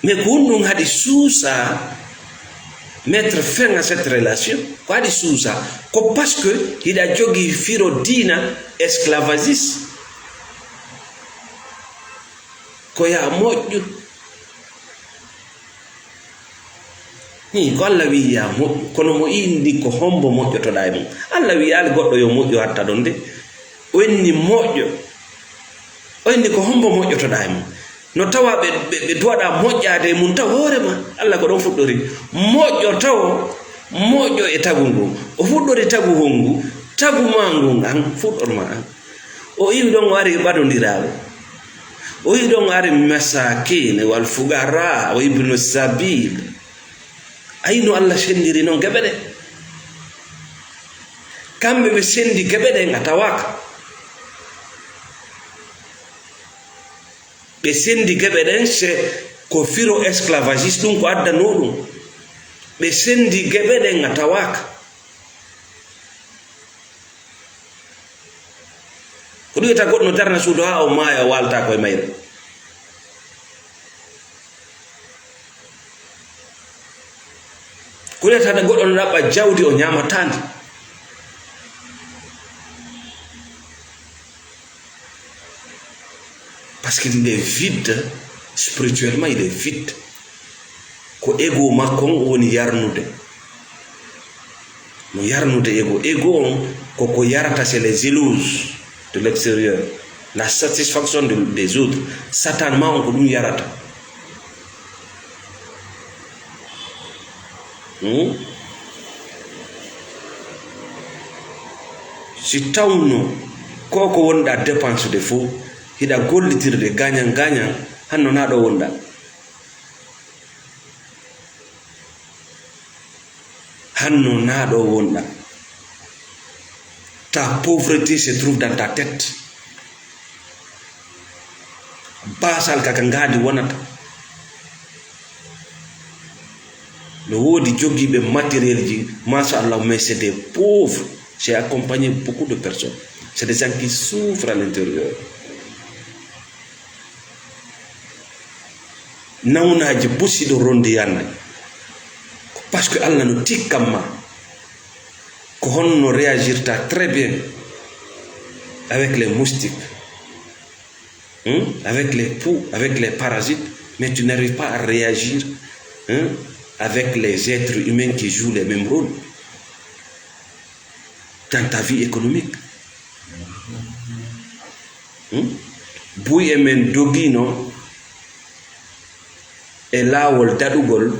Mais qu'on nous a dit sous ça, mettre fin à cette relation, quoi dit sous ça, parce que il a jogi firo dina esclavagiste. Ko ya moƴƴu ni ko Allah wi ya moƴƴu, kono mo indi ko hombo moƴƴotoɗa e mum. Allah wi ali goɗɗo yo moƴƴo hatta ɗon de, o inni moƴƴo, o inni ko hombo moƴƴotoɗa e mum. No tawa ɓe duwaɗa moƴƴade e mum taw hoorema, Allah ko ɗon fuɗɗori moƴƴo taw moƴƴo e tagu ngu, o fuɗɗori tagu hongu, tagu ma ngu an fuɗɗorma an. O iwi ɗon o ari ɓaɗodiraɓe, o yi ɗon ari masakine wal fugara o ibnu sabil. Ayino Allah sendiri noon geɓe ɗe, kamɓe ɓe sendi geɓe ɗe a tawaka, ɓe sendi geɓe ɗen c'est ko firo esclavagiste ɗum ko addano ɗum, ɓe sendi geɓe ɗen a tawaka. Ko ɗum wiyata goɗɗo no darna suudu ha o maaya o walta koye mayre. Ko wiyata goɗɗo no ɗaɓɓa jawdi o ñamatandi. Parce qu'il est vide spirituellement, il est vide. Ko ego makko woni yarnude, mo yarnude ego on koko yarata c'est les éloges de l'extérieur, la satisfaction des autres satan ma on ko dum yarata si tawno koko wonda dépense de fo hida gollitirde gagnant hanno na do wonda hanno na do wonda ta pauvreté se trouve dans ta tête basal kaka ngadi wonata le wodi jogibe matériel ji machallah mais c'est des pauvres. J'ai accompagné beaucoup de personnes, c'est des gens qui souffrent à l'intérieur. Nawnaji busido rondi yanna parce que Allah no tikkamma ko honno réagirta très bien avec les moustiques, avec les poux, avec les parasites, mais tu n'arrives pas à réagir avec les êtres humains qui jouent les mêmes rôles dans ta vie économique. Buy emen dogino e lawol dadugol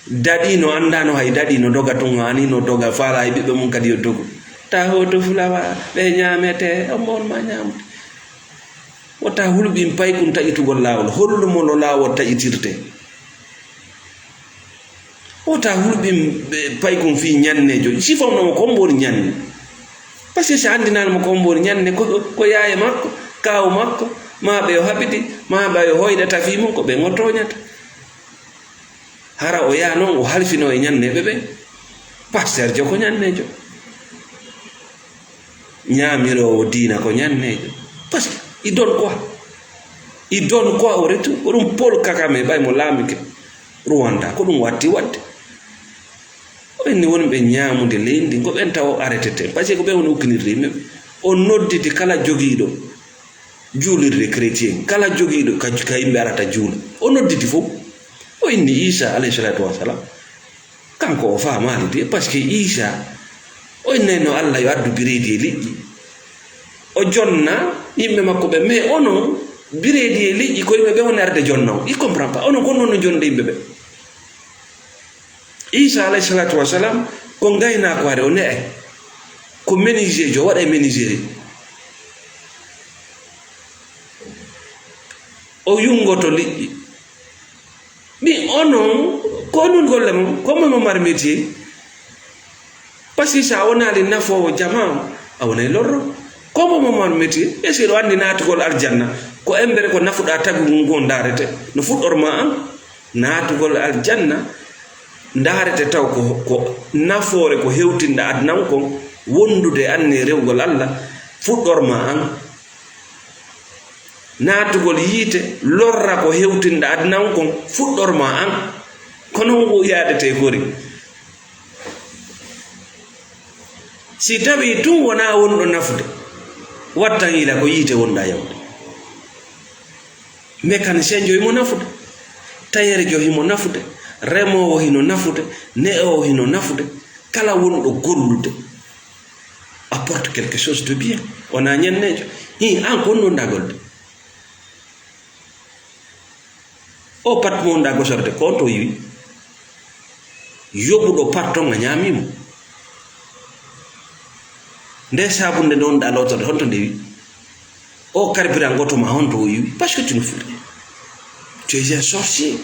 dadino andano hay dadino doga to ngani no doga fala e bibbe mun kadi yo dogo ta hoto fulawa be nyamete amon ma nyamte wota hulbi pay kun tayitugol lawol hollu mo lo lawol tayitirte wota hulbi pay kun fi nyannejo si fomno ko mbori nyanne parce que sa andinal mo ko mbori nyanne ko yaaye makko kaw makko ma be habiti ma ba yo hoyda tafi mun ko be ngotoñata hara o ya non o halfino e nyanne bebe pasteur jo ko nyannejo nyamiro o dina ko nyannejo parce que il donne quoi au retour rum Paul Kagame bay mo lamike Rwanda ko dum watti wadde o ni won be nyaamude lendi ngo ben taw arrêté parce que ko be won ukinirde me o nodditi kala jogido juulirde chrétien kala jogido ka yimbe arata juula o nodditi fo o inni Isa alayhi salatu wassalam kanko o faamaali de parce que Isa o neno Allah yo addu biredi liƴƴi o jonna yimbe makko be mais ono biredi liƴƴi ko yimbe be woni arde jonnaw il comprend pas ono ko non jonde yimbe be Isa alayhi salatu wassalam ko ngayna ko are o ne ko menuisier jo wada menuisier o yungoto liƴƴi mi ono ko non golle mum ko mo mar métier parce que sa wonali nafowo jama a wonay lorro ko mo mar métier e se do andi natugol aljanna ko embere ko nafuda tagu ngon darete no fuddorma an natugol aljanna darete taw ko nafore ko hewtinda adnan ko wondude anne rewgol Allah fuddorma an natugol yite lorra ko hewtinda adnan ko fuddorma an kono go yaadete hori si tawi tun wona wondo nafude wattan ila ko yite wonda yawde mécanicien jo himo nafude tailleur jo himo nafude remowo hino nafude ne'o hino nafude kala wonɗo gollude apporte quelque chose de bien wona ñannejo an ko non dagolde o pat mo nda gosorde ko to yiwi yobudo parton nga nyamimo nde sabunde don da lotorde honto dewi o carburant goto ma honto yiwi parce que tu ne fais tu es un sorcier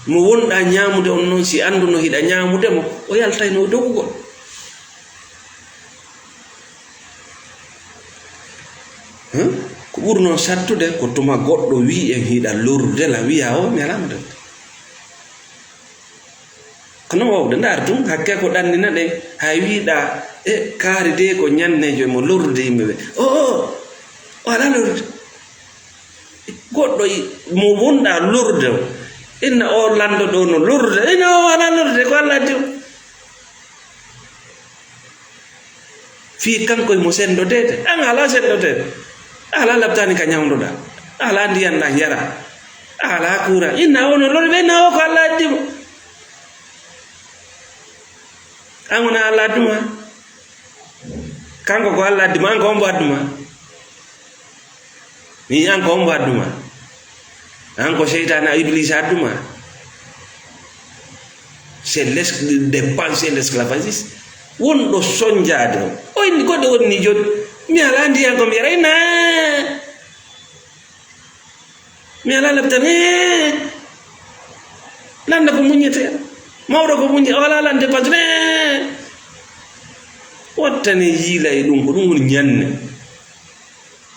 mo wonda nyamude on non si anduno hida nyamude mo o yaltay no dogugol ko burno sattude ko tuma goddo wi en hida lorde la wiya o mi alamata kono wawde ndar tum hakke ko dandina de hay wiida e kaari de ko nyannejo mo lorde yimbe be o ala lorde goddo mo wonda lorde inna o lando do no lorde ina o ala lorde ko Allah dim fi kanko mo sendo dede an ala sendo dede ala labtani ka nyawdoda ala ndiyan na yara ala kura inna ono lorde na o ko Allah dim amuna Allah duma kanko ko Allah dima ko mbo aduma ni an ko mbaduma an ko shaytan iblis aduma c'est de penser l'esclavagisme wondo sonjade o ni godde wonni jodi mi ala andi an ko mi reyna mi ala labtane landa ko munyete mawdo ko munye wala lande pasne wottane yila e dum ko dum nyanne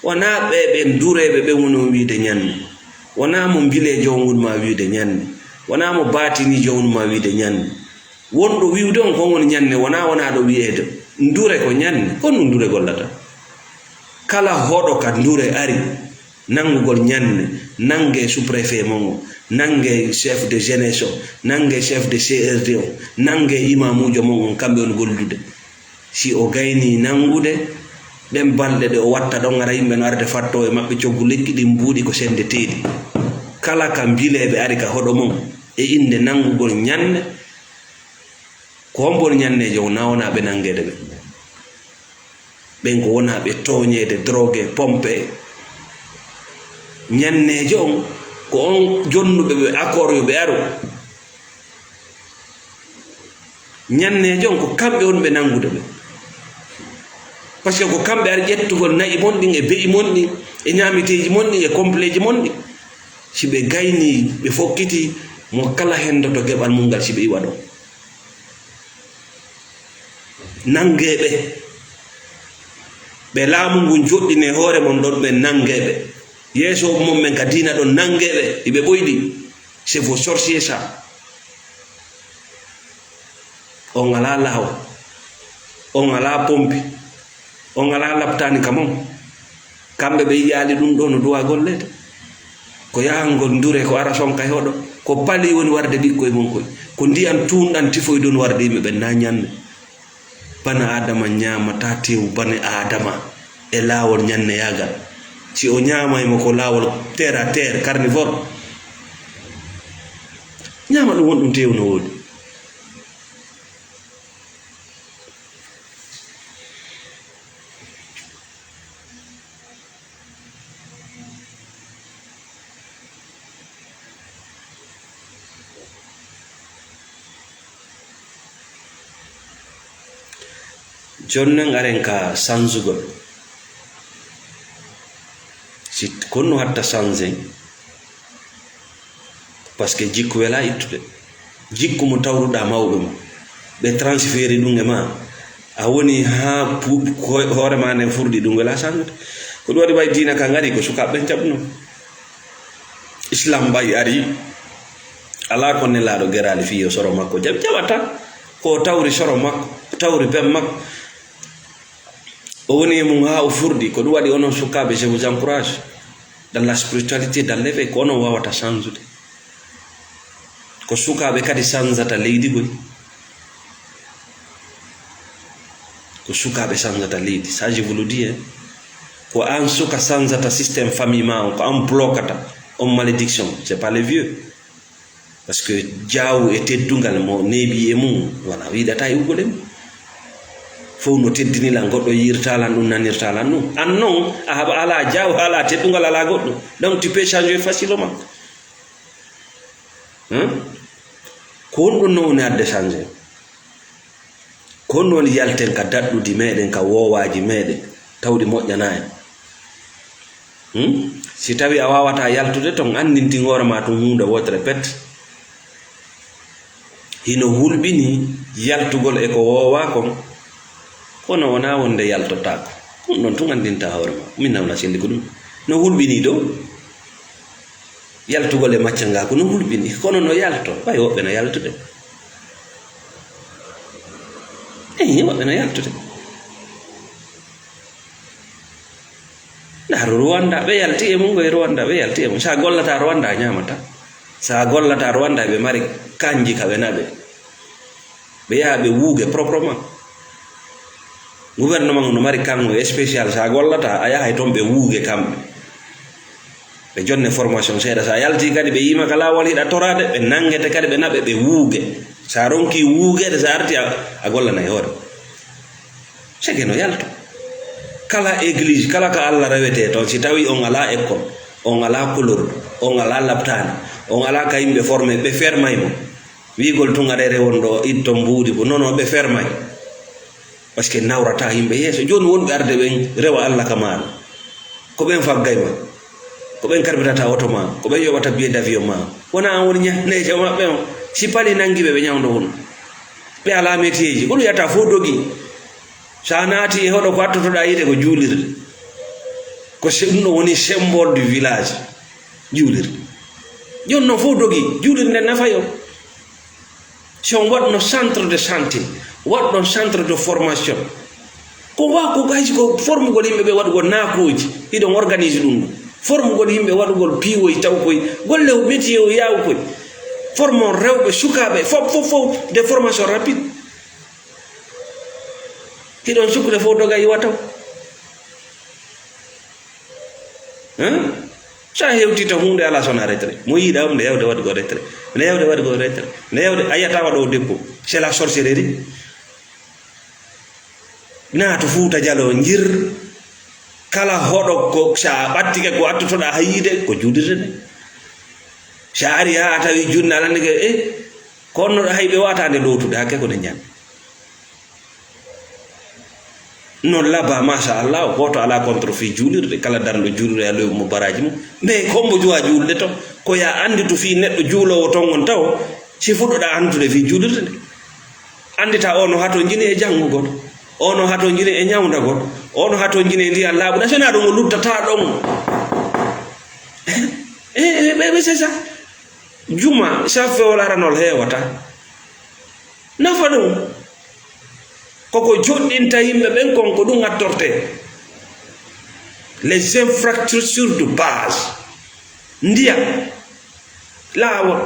wana be ndurebe be wono wiide nyanne wana mo bile jowngol ma wiide nyanne wana mo batini jowngol ma wiide nyanne wondo wiwde on ko woni nyanne wana do wi'ede ndure ko nyanne ko ndure gollata kala hodo ka ndure ari nangugol nyanne nange sous-préfet mongo nange chef de jeunesse nange chef de CRD nange imamujo mongo kambe on gollude si o gayni nangude dem balde de o watta don ngara yimbe no arde fatto e mabbe coggu lekki di mbudi ko sende teedi kala kam bilebe ari ka hodo mum e inde nangugol nyanne ko hombol nyanne jow nawna be nangede be ben ko wona be toñede drogue pompe nyanne jow ko on jonnube be accord yo be aro nyanne jow ko kambe on be nangude be parce que ko kambe ar jettugol nayi mondi e be'i mondi e nyamiteji mondi e compléji mondi si be gayni be fokkiti mo kala hendo to gebal mungal si be wado nangebe be laamu ngu joddine hoore mon don be nangebe yeso mom men kadina don nangebe ibe boydi c'est vos sorciers ça on ala law on ala pompi on ala laptani kamon kambe be yaali dum do no duwa gollede ko yaangol ndure ko ara son kay hodo ko pali woni warde bikkoy mon koy ko ndiyam tundan tifoy don warde yimbe be nanyanne bana adama nyamata tew bane adama e lawol nyanne yagal si o nyama e mako lawol terre à terre carnivore nyama dum wondum tew no wodi jonne ngaren ka sanzugol si konno hatta sanze parce que jikku wela ittude jikku mo tawruda mawbe mo be transférer dum e ma a woni ha hoore ma ne furdi dum wela sangude ko do wadi bay diina ka ngari ko suka ben jabno islam bay ari ala ko ne laado gerali fiyo soro makko jabata ko tawri soro makko tawri bem makko o woni mum ha o furdi ko wadi onon sukabe je vous encourage dans la spiritualité dans l'éveil ko onon wawata chanzude ko sukabe kadi sanzata leydi goy ko sukabe sanzata leydi ça je vous le dis ko an suka sanzata système famille ma ko an blokata on malédiction c'est pas les vieux parce que diaw e teddungal mo nebi e mum wala widata e ugolem fo no teddini la goddo yirtalan dum nanirtalan dum an non a haba ala jaw ala teddungal ala goddo donc tu peux changer facilement ko on no ne adde changer ko non yalten ka daddudi meden ka wowaji meden tawdi mojjana si tawi a wawata yaltude ton andinti ngora ma to hunde wotre pet hino hulbini yaltugol e ko wowa kon kono wona wonde yaltotako non tun andinta hawre ma min nawna sendi ko dum no hulbini do yaltugol e maccanga ko no hulbini kono no yalto bay wobbe na yaltude wobbe na yaltude na Rwanda be yalti e mungo e Rwanda be yalti e sa gollata Rwanda nyamata sa gollata Rwanda be mari kanji ka be nabe be ya be wuge proprement gouvernement no mari kango spécial sa gollata aya hay tombe wuge kambe be jonne formation seeda sa yalti kadi be yima kala wali da torade be nangete kadi be nabe be wuge sa ronki wuge de sa arti a gollana e hore sege no yalto kala église kala ka Allah rewete ton si tawi on ala école on ala couleur on ala laptane on ala ka yimɓe formé ɓe fermay mo wigol tungaɗere wonɗo itto mbuudi bo non ɓe fermay parce que nawrata yimɓe yeeso joni wonɓe arde ɓen rewa Allah ka maɗa ko ɓen faggay ma ko ɓen karbitata auto ma ko ɓen yoɓata billet d'avion ma wona an woni ñandejo maɓɓe o si pali nanguiɓe ɓe ñawdo won ɓe ala métier ji ko ɗum yiyata fo dogi sa naati e hoɗo ko attotoɗa yiide ko juulirde ko ɗum ɗo woni symbole du village juulirde joni noon fof dogi juulirde nde nafayo si on waɗno centre de santé waɗɗon centre de formation ko wa ko haysi ko formugol yimɓe ɓe waɗugol naakoji hiɗon organise ɗum ɗo formugol yimɓe waɗugol piiwoy taw koye golle o métier o yaw koye formon rewɓe sukaɓe fof des formations rapide hiɗon sukkude fof doga yiwa taw sa hewtita hunde ala sona retrait mo yiiɗa nde yawde waɗugo retrait nde yawde waɗugo retrait nde yawde a yiyata waɗo debbo c'est la sorcellerie naato Fuuta Jallo jir kala hoɗo ko sa ɓattike ko attotoɗa ha yiide ko juudirde nde sa ari ha tawi junde alande ke ko onnoɗo hayɓe watande lowtude hakke ko nde ñande non laba machallah goto ala contre fi juulirde kala darɗo juulirde aloy mo baraji mum mais kombo jowa juulde to ko ya andi to fi neɗɗo juulowo ton gon taw si fuɗɗoɗa andude fi juulirde nde andita ono hato jini e janngugol ono hato jini e ñawdagol ono hato jini e ndiyam laaɓuɗa sona ɗum o luttata ɗon ɓe c'est ça juma sa fewol aranol heewata nafa ɗum koko joɗɗinta yimɓe ɓen kon ko ɗum attorte les infrastructures de base ndiyam laawol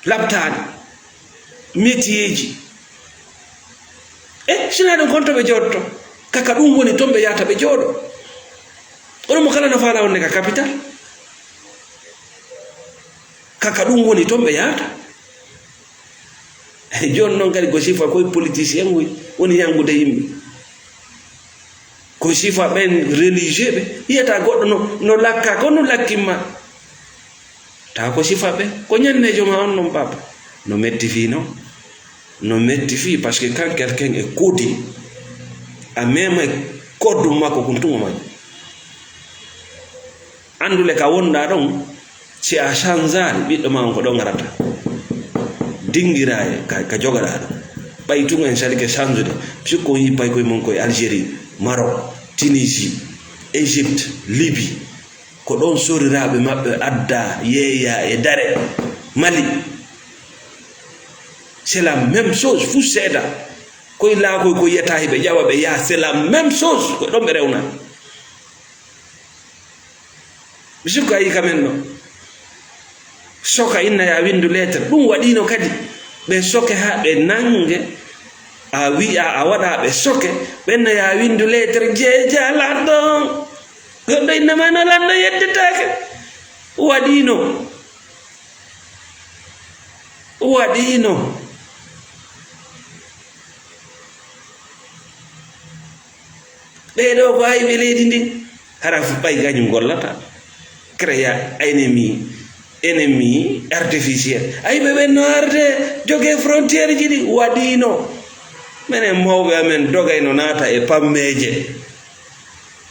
labtani métier ji sina ɗum kon to ɓe jooɗoto kaka ɗum woni toon ɓe yahata ɓe jooɗo oɗon mo kala no faala wonde ka capital kaka ɗum woni toon ɓe yahata joni noon kadi ko sifa koye politicien woni yangude yimɓe ko sifa ɓen religieux ɓe yiyata goɗɗo no lakka ko no lakkimma tawa ko sifa ɓe ko ñannejo ma on noon papa no metti fi noon no metti fi par ce que quand quelqu'un est kodi a mema koddum makko kon tungo maño andule ka wonɗa ɗon si a changeade ɓiɗɗo ma on ko ɗon garata dinguiraye ka jogaɗa ɗo ɓay tungo en sali ke change de puisque yi pay koye mon koye Algérie Maroc Tunisie Égypte Libye ko ɗon soriraɓe maɓɓe adda yeeya e dare Mali c'est la même chose fuu seeda koye laakoy ko yiyata heɓe ƴawa ɓe yaha c'est la même chose koye ɗon ɓe rewna bisikko ayi kamen ɗo soka inna ya windu lettre ɗum waɗino kadi ɓe soke ha ɓe nange a wi'a a waɗa ɓe soke ɓenna ya windu lettre jeeja lanɗo goɗɗo innama no lanɗo yeddetake waɗino ɓeɗo ko hayɓe leydi ndi hara ɓay gañum gollata créa ennemi artificiel ayɓe ɓen no arde jogue frontiére ji ɗi waɗino minen mawɓe amen dogay no naata e pammeje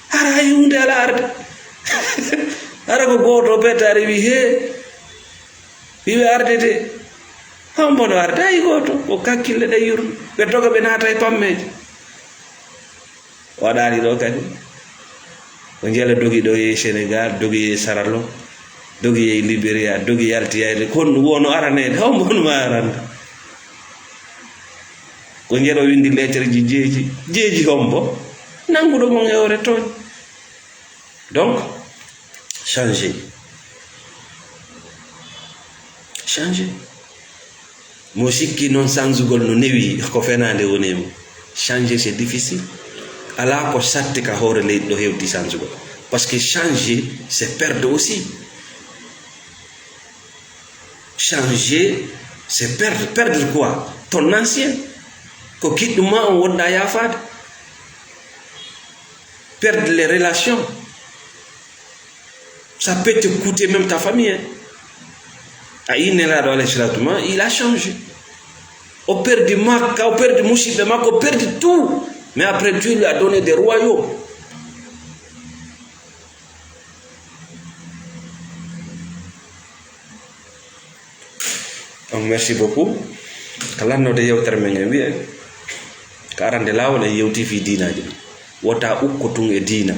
hara hay hunde ala arde hara ko goto petare wi wiɓe ardete hombono arde hay goto ko kakkille ɗe yurno ɓe doga ɓe naata e pammeje waɗani ɗo kadi ko jeela dogi ɗo e Sénégal dogi e Saralo dogi e Libéria dogi yaltiyade kon wono aranede hombonma aranda ko jeelo windi lettre ji jeeji hombo nanguɗo mon e ore toon donc changer mo sikki noon changegol no newi ko fenade wonimo changer c'est difficile ala ko satti ka hoore leydi ɗo hewti changegol parce que changer c'est perdre aussi changer c'est perdre quoi ton ancien ko kiɗɗum ma on wonɗa yafade, perdre les relations, ça peut te coûter même ta famille. Il a changé. On perd Makka, on perd Moussibé Makka, on perd tout. Mais après Dieu lui a donné des royaumes. Donc merci beaucoup. Kalano de yewtere men wi ka arande lawol en yewti fi diinaji wota ukkotung e diina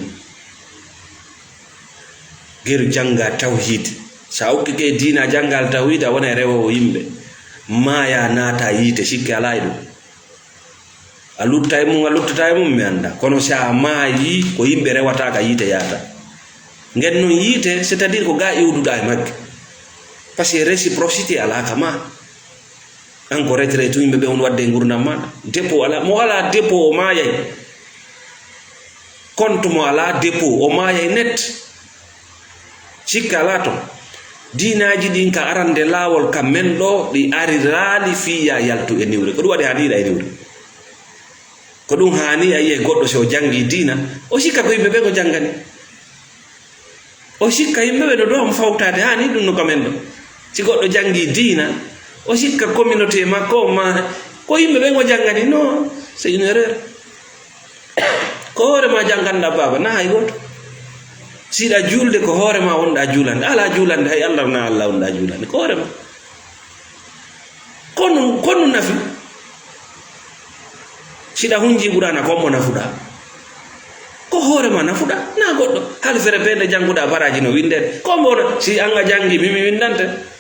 geru janga tawhid sa ukkike diina jangal tawhid a wona rewo yimbe maya nata yite sikke alay dum a luttay mum mi anda kono sa maayi ko yimbe rewata ka yite yata ngel non yite c'est-à-dire ko ga iwduda e magge parce que réciprocité ala kama encore retraite yimbe be on wadde ngurdam mada dépôt ala mo ala dépôt o maayay compte mo ala dépôt o maayay net sikka ala to diinaji din ka arande lawol kam men do di ari rali fiya yaltu e niwre ko du wadi hadira e niwre ko dum hani ayi goddo so jangi diina o sikka ko yimbe be ko jangani o sikka yimbe be do am fawtade hani dum no kamen do si goddo jangi diina o sikka communauté makko ma ko yimbe be ko jangani. Non, c'est une erreur. Ko hore ma janganda baba na hay goto sida julde ko hore ma wonda julande ala julande hay Allah na Allah wonda julande ko hore ma kono nafi sida hunji burana ko mo nafuda ko hore ma nafuda na goddo hal fere bende janguda baraji no winde ko mo si anga jangi mimi windante.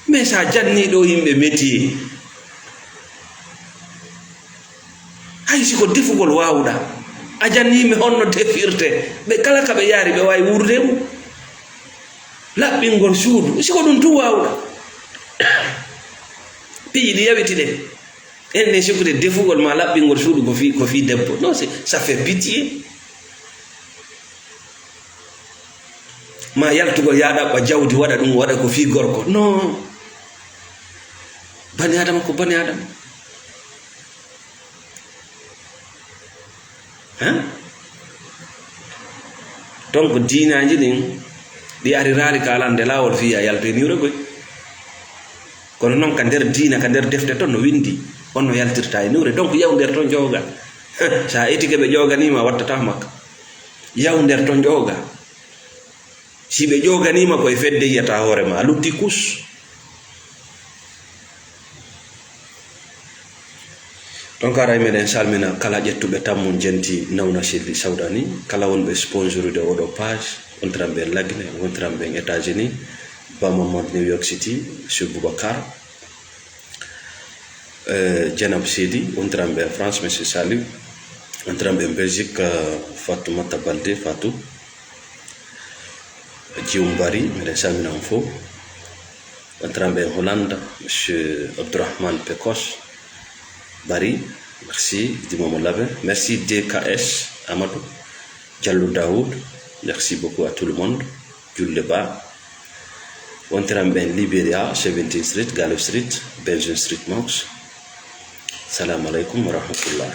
Mais sa janni do yimbe métier hay siko defugol wawuda a janni yimbe honno defirte be kala ka be yaari be way wurde mu labbingol suudu siko dum tu wawuda piyi di yawiti de enne siko de defugol ma labbingol suudu ko fi debbo. Non, ça fait pitié. Ma yaltugol yaada ba jawdi wada dum wada ko fi gorko. Non, bani adam ko bani adam. Donc diinaji din di ari rali ka alande lawol fiya yalto ni regoy kono non ka der diina ka der defte ton no windi onno yaltirta e nure. Donc yaw der ton joga sa etike be joganima wattata makka yaw der ton joga si be joganima ko e fedde yata hore ma lutti kus. Donc aray meden salmina kala jettube tammon jenti nawna Sirri Sawdani kala wonbe sponsor de odo page on trambe lagne on trambe États-Unis Bamamont New York City sur Boubacar Janab Sidi on trambe France Monsieur Salou on trambe Belgique Fatoumata Balde Fatou Djioumbari meden salmina on fo on trambe Hollande Monsieur Abdourahmane Pekos Bari, merci Dimomo Labe, merci DKS Amadou, Diallo Daoud, merci beaucoup à tout le monde, Jules Leba, on ben Liberia, 17th Street, Gallup Street, Belgian Street Monks. Salam alaikum wa rahmatullah.